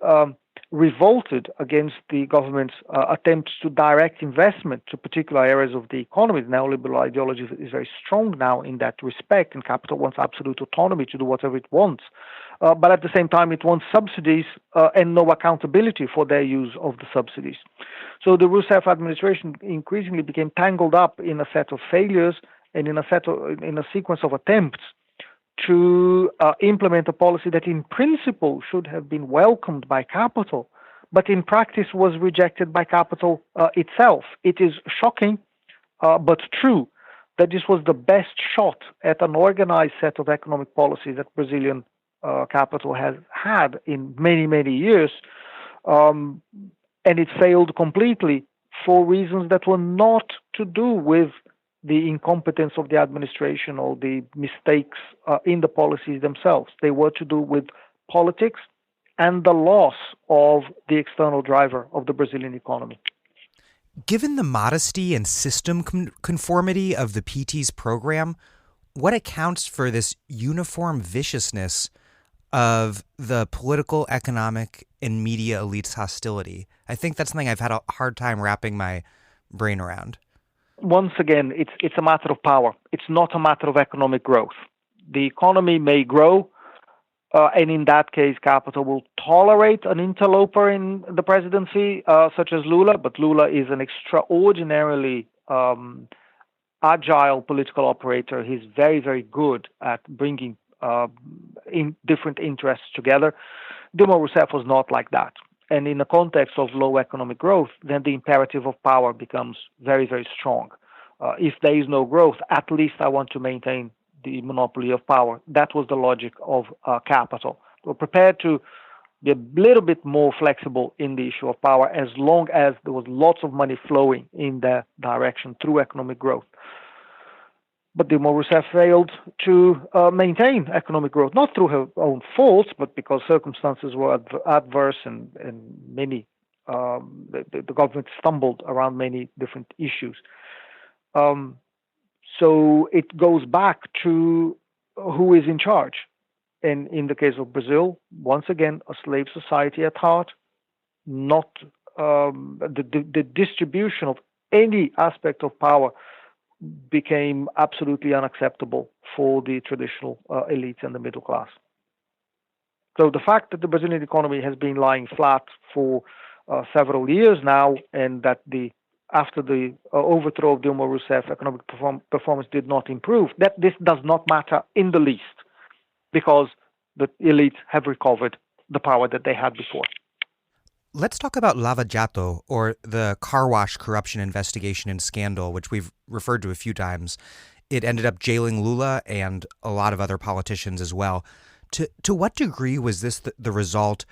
revolted against the government's attempts to direct investment to particular areas of the economy. The neoliberal ideology is very strong now in that respect, and capital wants absolute autonomy to do whatever it wants. But at the same time, it wants subsidies and no accountability for their use of the subsidies. So the Rousseff administration increasingly became tangled up in a set of failures and in a sequence of attempts to implement a policy that in principle should have been welcomed by capital, but in practice was rejected by capital itself. It is shocking, but true, that this was the best shot at an organized set of economic policies that Brazilian capital has had in many, many years, and it failed completely for reasons that were not to do with the incompetence of the administration or the mistakes in the policies themselves. They were to do with politics and the loss of the external driver of the Brazilian economy. Given the modesty and system conformity of the PT's program, what accounts for this uniform viciousness of the political, economic, and media elites' hostility? I think that's something I've had a hard time wrapping my brain around. once again, it's a matter of power. It's not a matter of economic growth. The economy may grow, and in that case, capital will tolerate an interloper in the presidency, such as Lula. But Lula is an extraordinarily agile political operator. He's very, very good at bringing in different interests together. Dilma Rousseff was not like that. And in the context of low economic growth, then the imperative of power becomes very, very strong. If there is no growth, at least I want to maintain the monopoly of power. That was the logic of capital. We're prepared to be a little bit more flexible in the issue of power as long as there was lots of money flowing in that direction through economic growth. But Dilma Rousseff failed to maintain economic growth, not through her own faults, but because circumstances were adverse and many, the government stumbled around many different issues. So it goes back to who is in charge. And in the case of Brazil, once again, a slave society at heart, not the distribution of any aspect of power became absolutely unacceptable for the traditional elites and the middle class. So the fact that the Brazilian economy has been lying flat for several years now, and that after the overthrow of Dilma Rousseff, economic performance did not improve, that this does not matter in the least, because the elites have recovered the power that they had before. Let's talk about Lava Jato, or the car wash corruption investigation and scandal, which we've referred to a few times. It ended up jailing Lula and a lot of other politicians as well. To what degree was this the result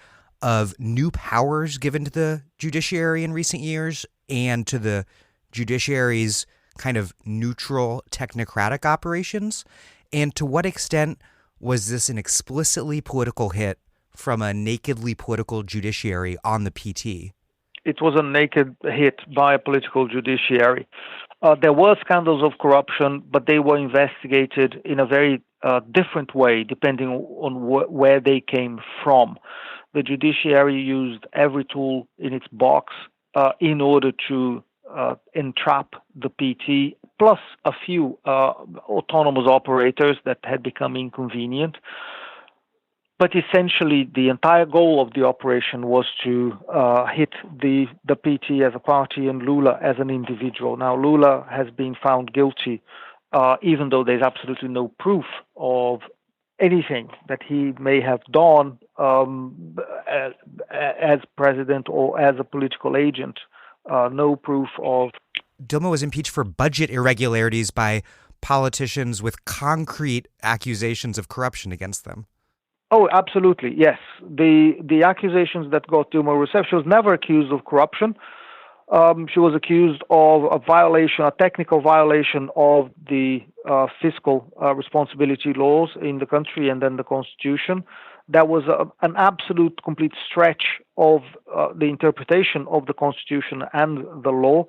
of new powers given to the judiciary in recent years and to the judiciary's kind of neutral technocratic operations? And to what extent was this an explicitly political hit from a nakedly political judiciary on the PT? It was a naked hit by a political judiciary. There were scandals of corruption, but they were investigated in a very different way, depending on where they came from. The judiciary used every tool in its box in order to entrap the PT, plus a few autonomous operators that had become inconvenient. But essentially, the entire goal of the operation was to hit the PT as a party and Lula as an individual. Now, Lula has been found guilty, even though there's absolutely no proof of anything that he may have done as president or as a political agent. No proof of... Dilma was impeached for budget irregularities by politicians with concrete accusations of corruption against them. Oh, absolutely, yes. The accusations that got Dilma Rousseff, she was never accused of corruption. She was accused of a technical violation of the fiscal responsibility laws in the country and then the Constitution. That was an absolute, complete stretch of the interpretation of the Constitution and the law.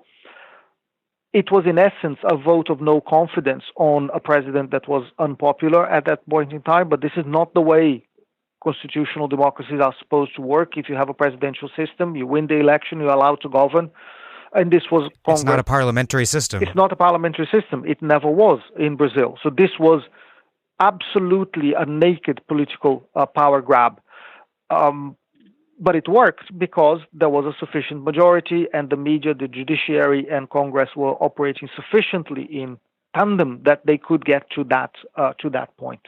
It was, in essence, a vote of no confidence on a president that was unpopular at that point in time, but this is not the way constitutional democracies are supposed to work. If you have a presidential system, you win the election, you're allowed to govern. And this was Congress. It's not a parliamentary system. It's not a parliamentary system. It never was in Brazil. So this was absolutely a naked political power grab. But it worked because there was a sufficient majority, and the media, the judiciary, and Congress were operating sufficiently in tandem that they could get to that point.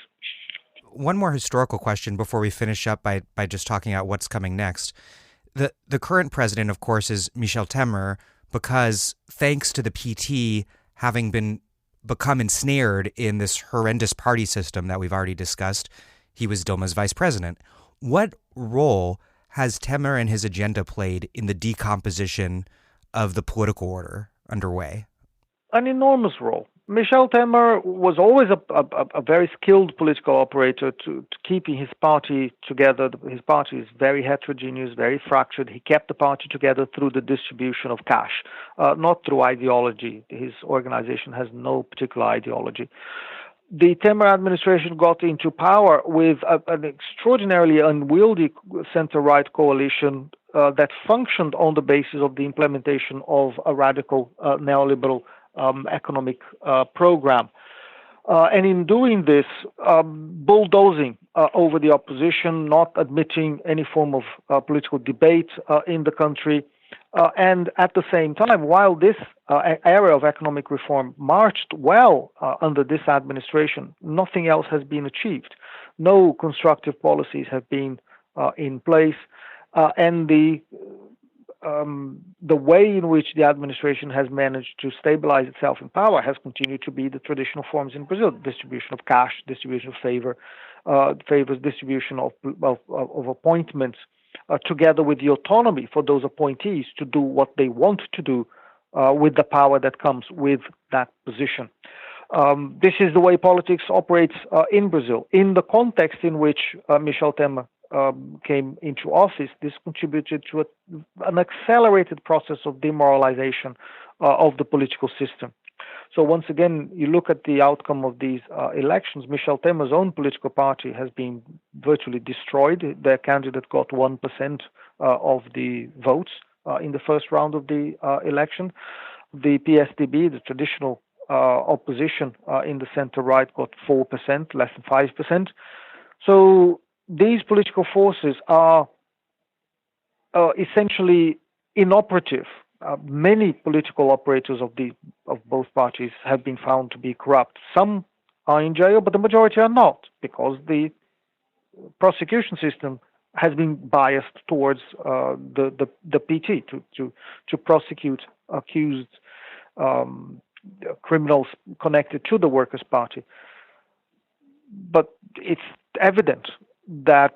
One more historical question before we finish up by just talking about what's coming next. The current president, of course, is Michel Temer, because thanks to the PT having become ensnared in this horrendous party system that we've already discussed, he was Dilma's vice president. What role has Temer and his agenda played in the decomposition of the political order underway? An enormous role. Michel Temer was always a very skilled political operator to keeping his party together. His party is very heterogeneous, very fractured. He kept the party together through the distribution of cash, not through ideology. His organization has no particular ideology. The Temer administration got into power with an extraordinarily unwieldy center-right coalition that functioned on the basis of the implementation of a radical neoliberal economic program. And in doing this, bulldozing over the opposition, not admitting any form of political debate in the country, and at the same time, while this area of economic reform marched well under this administration, nothing else has been achieved. No constructive policies have been in place, and the way in which the administration has managed to stabilize itself in power has continued to be the traditional forms in Brazil: distribution of cash, distribution of favors, distribution of appointments, together with the autonomy for those appointees to do what they want to do with the power that comes with that position. This is the way politics operates in Brazil. In the context in which Michel Temer came into office, this contributed to an accelerated process of demoralization of the political system. So once again, you look at the outcome of these elections, Michel Temer's own political party has been virtually destroyed. Their candidate got 1% of the votes in the first round of the election. The PSDB, the traditional opposition in the center-right, got 4%, less than 5%. So these political forces are essentially inoperative. Many political operators of both parties have been found to be corrupt. Some are in jail, but the majority are not, because the prosecution system has been biased towards the PT to prosecute accused criminals connected to the Workers' Party. But it's evident that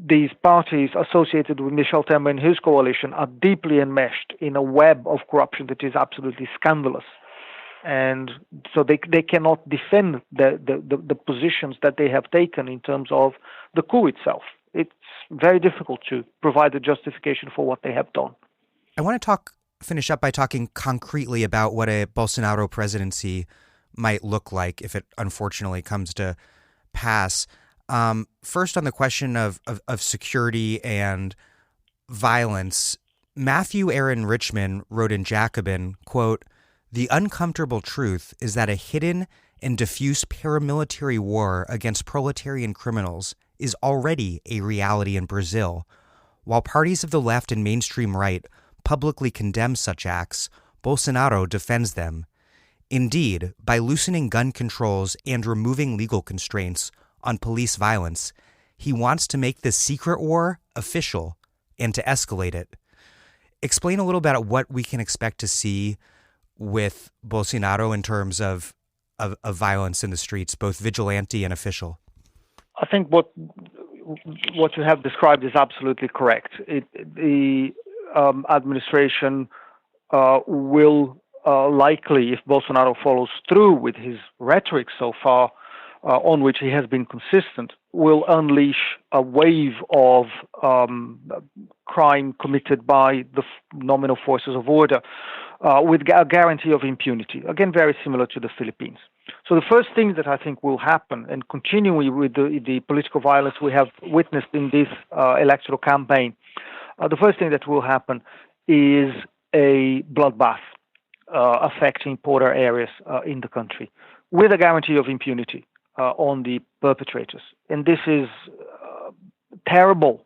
these parties associated with Michel Temer and his coalition are deeply enmeshed in a web of corruption that is absolutely scandalous. And so they cannot defend the positions that they have taken in terms of the coup itself. It's very difficult to provide a justification for what they have done. I want to finish up by talking concretely about what a Bolsonaro presidency might look like if it unfortunately comes to pass. First, on the question of security and violence, Matthew Aaron Richman wrote in Jacobin, quote, "The uncomfortable truth is that a hidden and diffuse paramilitary war against proletarian criminals is already a reality in Brazil. While parties of the left and mainstream right publicly condemn such acts, Bolsonaro defends them. Indeed, by loosening gun controls and removing legal constraints on police violence, he wants to make this secret war official and to escalate it." Explain a little bit about what we can expect to see with Bolsonaro in terms of violence in the streets, both vigilante and official. I think what you have described is absolutely correct. The administration will likely, if Bolsonaro follows through with his rhetoric so far, on which he has been consistent, will unleash a wave of crime committed by the nominal forces of order with a guarantee of impunity. Again, very similar to the Philippines. So the first thing that I think will happen, and continuing with the political violence we have witnessed in this electoral campaign, the first thing that will happen is a bloodbath affecting poorer areas in the country, with a guarantee of impunity on the perpetrators. And this is terrible.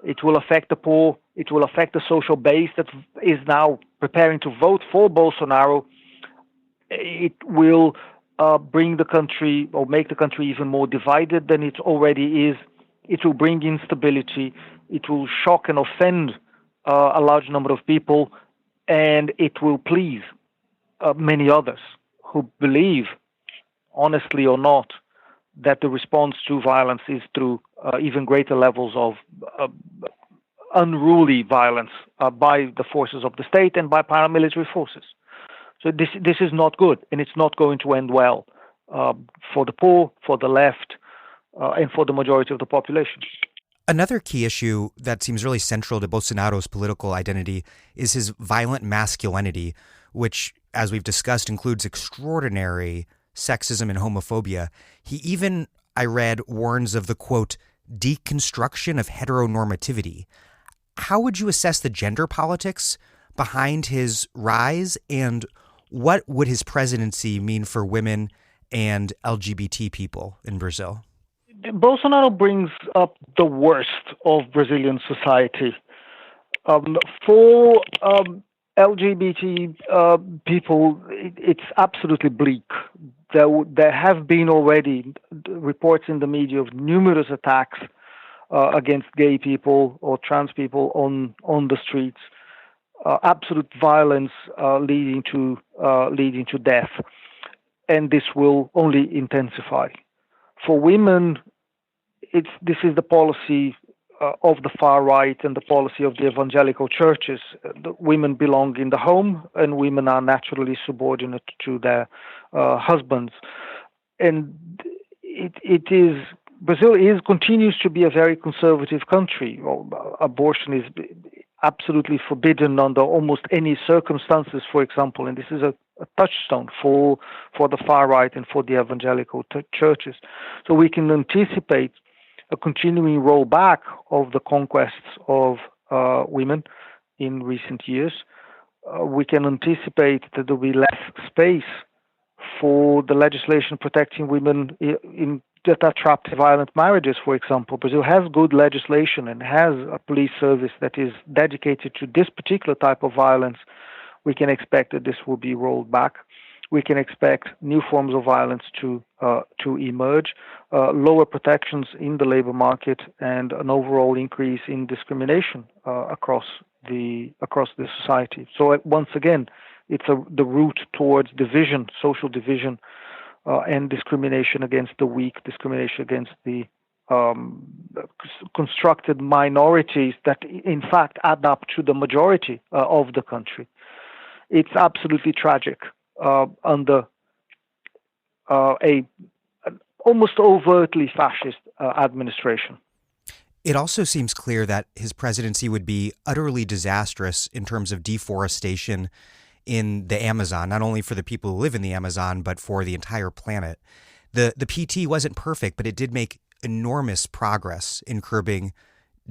It will affect the poor. It will affect the social base that is now preparing to vote for Bolsonaro. It will bring the country, or make the country even more divided than it already is. It will bring instability. It will shock and offend a large number of people, and it will please many others who believe, honestly or not, that the response to violence is through even greater levels of unruly violence by the forces of the state and by paramilitary forces. So this is not good, and it's not going to end well for the poor, for the left, and for the majority of the population. Another key issue that seems really central to Bolsonaro's political identity is his violent masculinity, which, as we've discussed, includes extraordinary sexism and homophobia. He even, I read, warns of the, quote, deconstruction of heteronormativity. How would you assess the gender politics behind his rise, and What would his presidency mean for women and LGBT people in Brazil? Bolsonaro brings up the worst of Brazilian society. For LGBT people, it's absolutely bleak. There have been already reports in the media of numerous attacks against gay people or trans people on the streets. Absolute violence leading to death, and this will only intensify. For women, this is the policy of the far right and the policy of the evangelical churches. The women belong in the home, and women are naturally subordinate to their husbands. And Brazil continues to be a very conservative country. Abortion is absolutely forbidden under almost any circumstances, for example, and this is a touchstone for the far right and for the evangelical churches. So we can anticipate a continuing rollback of the conquests of women in recent years. We can anticipate that there will be less space for the legislation protecting women that are trapped in violent marriages, for example. Brazil has good legislation and has a police service that is dedicated to this particular type of violence. We can expect that this will be rolled back. We can expect new forms of violence to emerge, lower protections in the labor market, and an overall increase in discrimination across the society. So once again, it's the route towards division, social division, and discrimination against the weak, discrimination against the constructed minorities that, in fact, add up to the majority of the country. It's absolutely tragic under an almost overtly fascist administration. It also seems clear that his presidency would be utterly disastrous in terms of deforestation in the Amazon, not only for the people who live in the Amazon, but for the entire planet. The PT wasn't perfect, but it did make enormous progress in curbing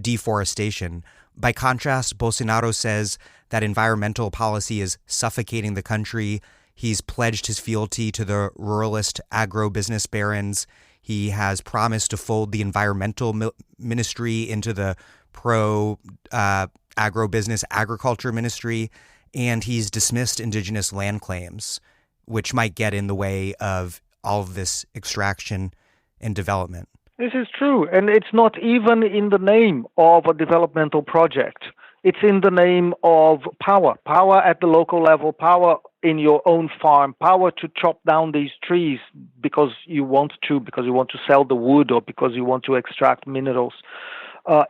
deforestation. By contrast, Bolsonaro says that environmental policy is suffocating the country. He's pledged his fealty to the ruralist agro-business barons. He has promised to fold the environmental ministry into the pro-agro-business agriculture ministry. And he's dismissed indigenous land claims, which might get in the way of all of this extraction and development. This is true, and it's not even in the name of a developmental project. It's in the name of power at the local level, power in your own farm, power to chop down these trees because you want to sell the wood or because you want to extract minerals.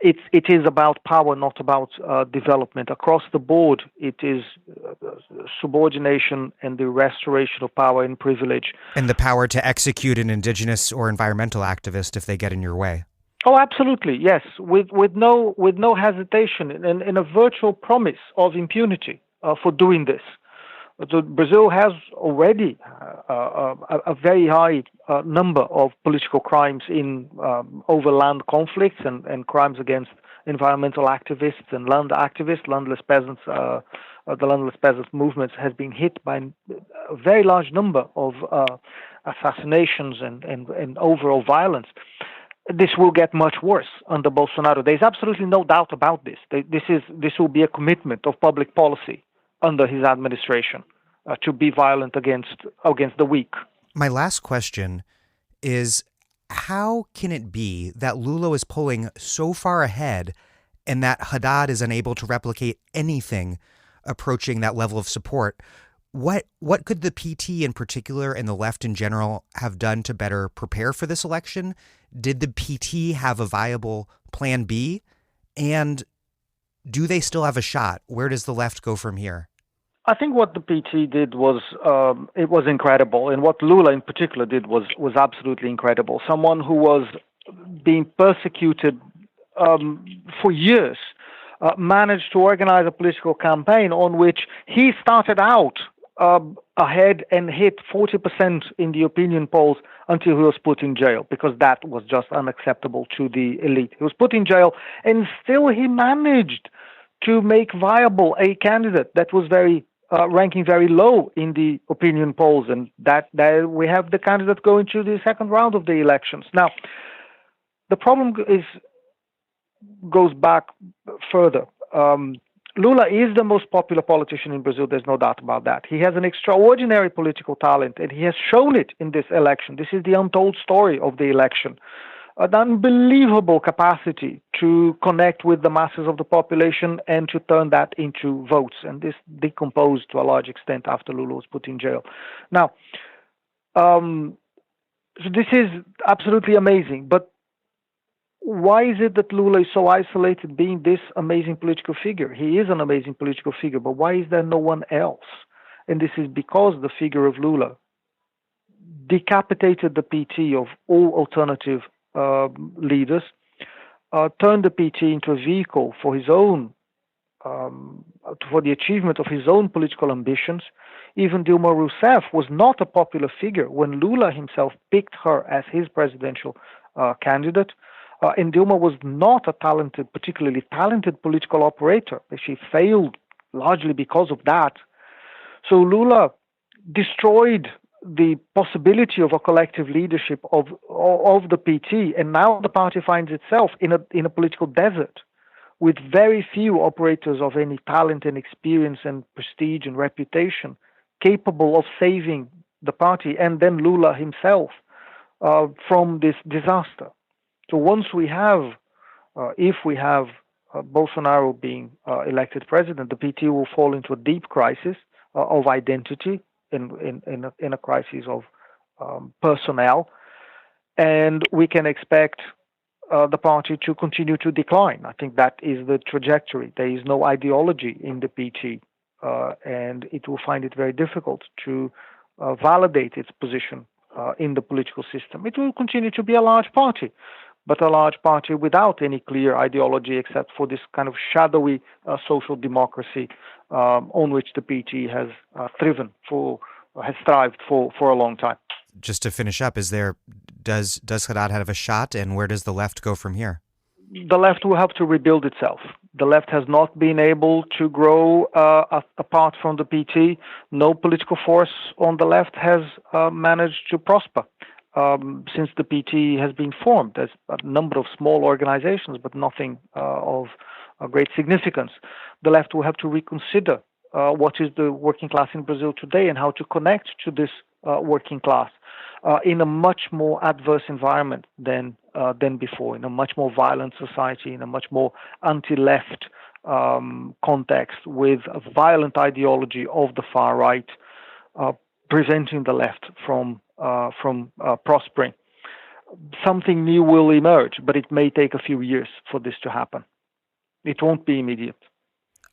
It is about power, not about development. Across the board, it is subordination and the restoration of power and privilege. And the power to execute an indigenous or environmental activist if they get in your way. Oh, absolutely, yes, with no hesitation and a virtual promise of impunity for doing this. So Brazil has already a very high number of political crimes in over land conflicts and crimes against environmental activists and land activists. Landless peasants, the landless peasants movement has been hit by a very large number of assassinations and overall violence. This will get much worse under Bolsonaro. There's absolutely no doubt about this. This will be a commitment of public policy under his administration to be violent against the weak. My last question is, how can it be that Lula is pulling so far ahead and that Haddad is unable to replicate anything approaching that level of support? What could the PT in particular and the left in general have done to better prepare for this election? Did the PT have a viable plan B? And do they still have a shot? Where does the left go from here? I think what the PT did was it was incredible, and what Lula in particular did was absolutely incredible. Someone who was being persecuted for years managed to organize a political campaign on which he started out ahead and hit 40% in the opinion polls until he was put in jail, because that was just unacceptable to the elite. He was put in jail, and still he managed to make viable a candidate that was very ranking very low in the opinion polls, and that we have the candidate going to the second round of the elections. Now, the problem goes back further. Lula is the most popular politician in Brazil. There's no doubt about that. He has an extraordinary political talent, and he has shown it in this election. This is the untold story of the election. An unbelievable capacity to connect with the masses of the population and to turn that into votes. And this decomposed to a large extent after Lula was put in jail. Now, so this is absolutely amazing. But why is it that Lula is so isolated being this amazing political figure? He is an amazing political figure, but why is there no one else? And this is because the figure of Lula decapitated the PT of all alternative leaders, turned the PT into a vehicle for his own, for the achievement of his own political ambitions. Even Dilma Rousseff was not a popular figure when Lula himself picked her as his presidential candidate. And Dilma was not a particularly talented political operator. She failed largely because of that. So Lula destroyed the possibility of a collective leadership of the PT, and now the party finds itself in a political desert with very few operators of any talent and experience and prestige and reputation capable of saving the party and then Lula himself from this disaster. So once we have, if we have Bolsonaro being elected president, the PT will fall into a deep crisis of identity, in a crisis of personnel, and we can expect the party to continue to decline. I think that is the trajectory. There is no ideology in the PT, and it will find it very difficult to validate its position in the political system. It will continue to be a large party, but a large party without any clear ideology except for this kind of shadowy social democracy on which the PT has thrived for a long time. Just to finish up, does Haddad have a shot, and where does the left go from here? The left will have to rebuild itself. The left has not been able to grow apart from the PT. No political force on the left has managed to prosper since the PT has been formed. There's a number of small organizations, but nothing of great significance. The left will have to reconsider what is the working class in Brazil today and how to connect to this working class in a much more adverse environment than before, in a much more violent society, in a much more anti-left context with a violent ideology of the far right, preventing the left from prospering. Something new will emerge, but it may take a few years for this to happen. It won't be immediate.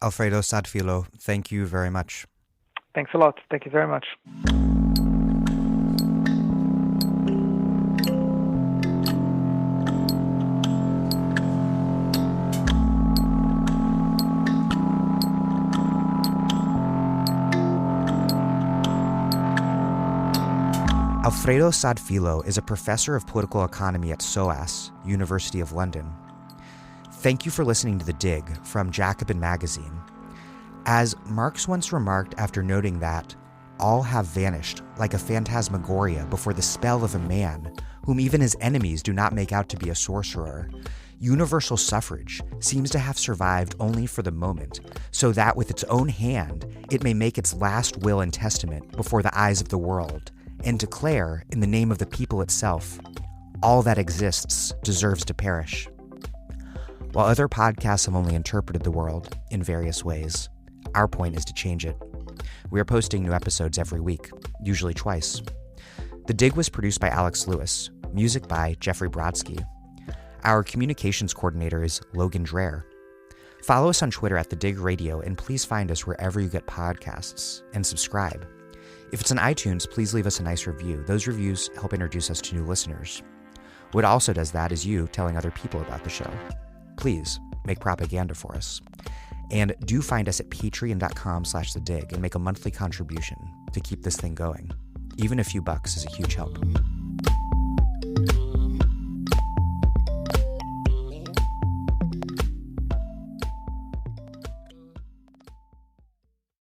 Alfredo Sadfilo, thank you very much. Thanks a lot. Thank you very much. Alfredo Sadfilo is a professor of political economy at SOAS, University of London. Thank you for listening to The Dig from Jacobin Magazine. As Marx once remarked after noting that all have vanished like a phantasmagoria before the spell of a man whom even his enemies do not make out to be a sorcerer, universal suffrage seems to have survived only for the moment, so that with its own hand it may make its last will and testament before the eyes of the world, and declare, in the name of the people itself, all that exists deserves to perish. While other podcasts have only interpreted the world in various ways, our point is to change it. We are posting new episodes every week, usually twice. The Dig was produced by Alex Lewis, music by Jeffrey Brodsky. Our communications coordinator is Logan Dreher. Follow us on Twitter at The Dig Radio, and please find us wherever you get podcasts, and subscribe. If it's on iTunes, please leave us a nice review. Those reviews help introduce us to new listeners. What also does that is you telling other people about the show. Please make propaganda for us. And do find us at patreon.com/thedig and make a monthly contribution to keep this thing going. Even a few bucks is a huge help.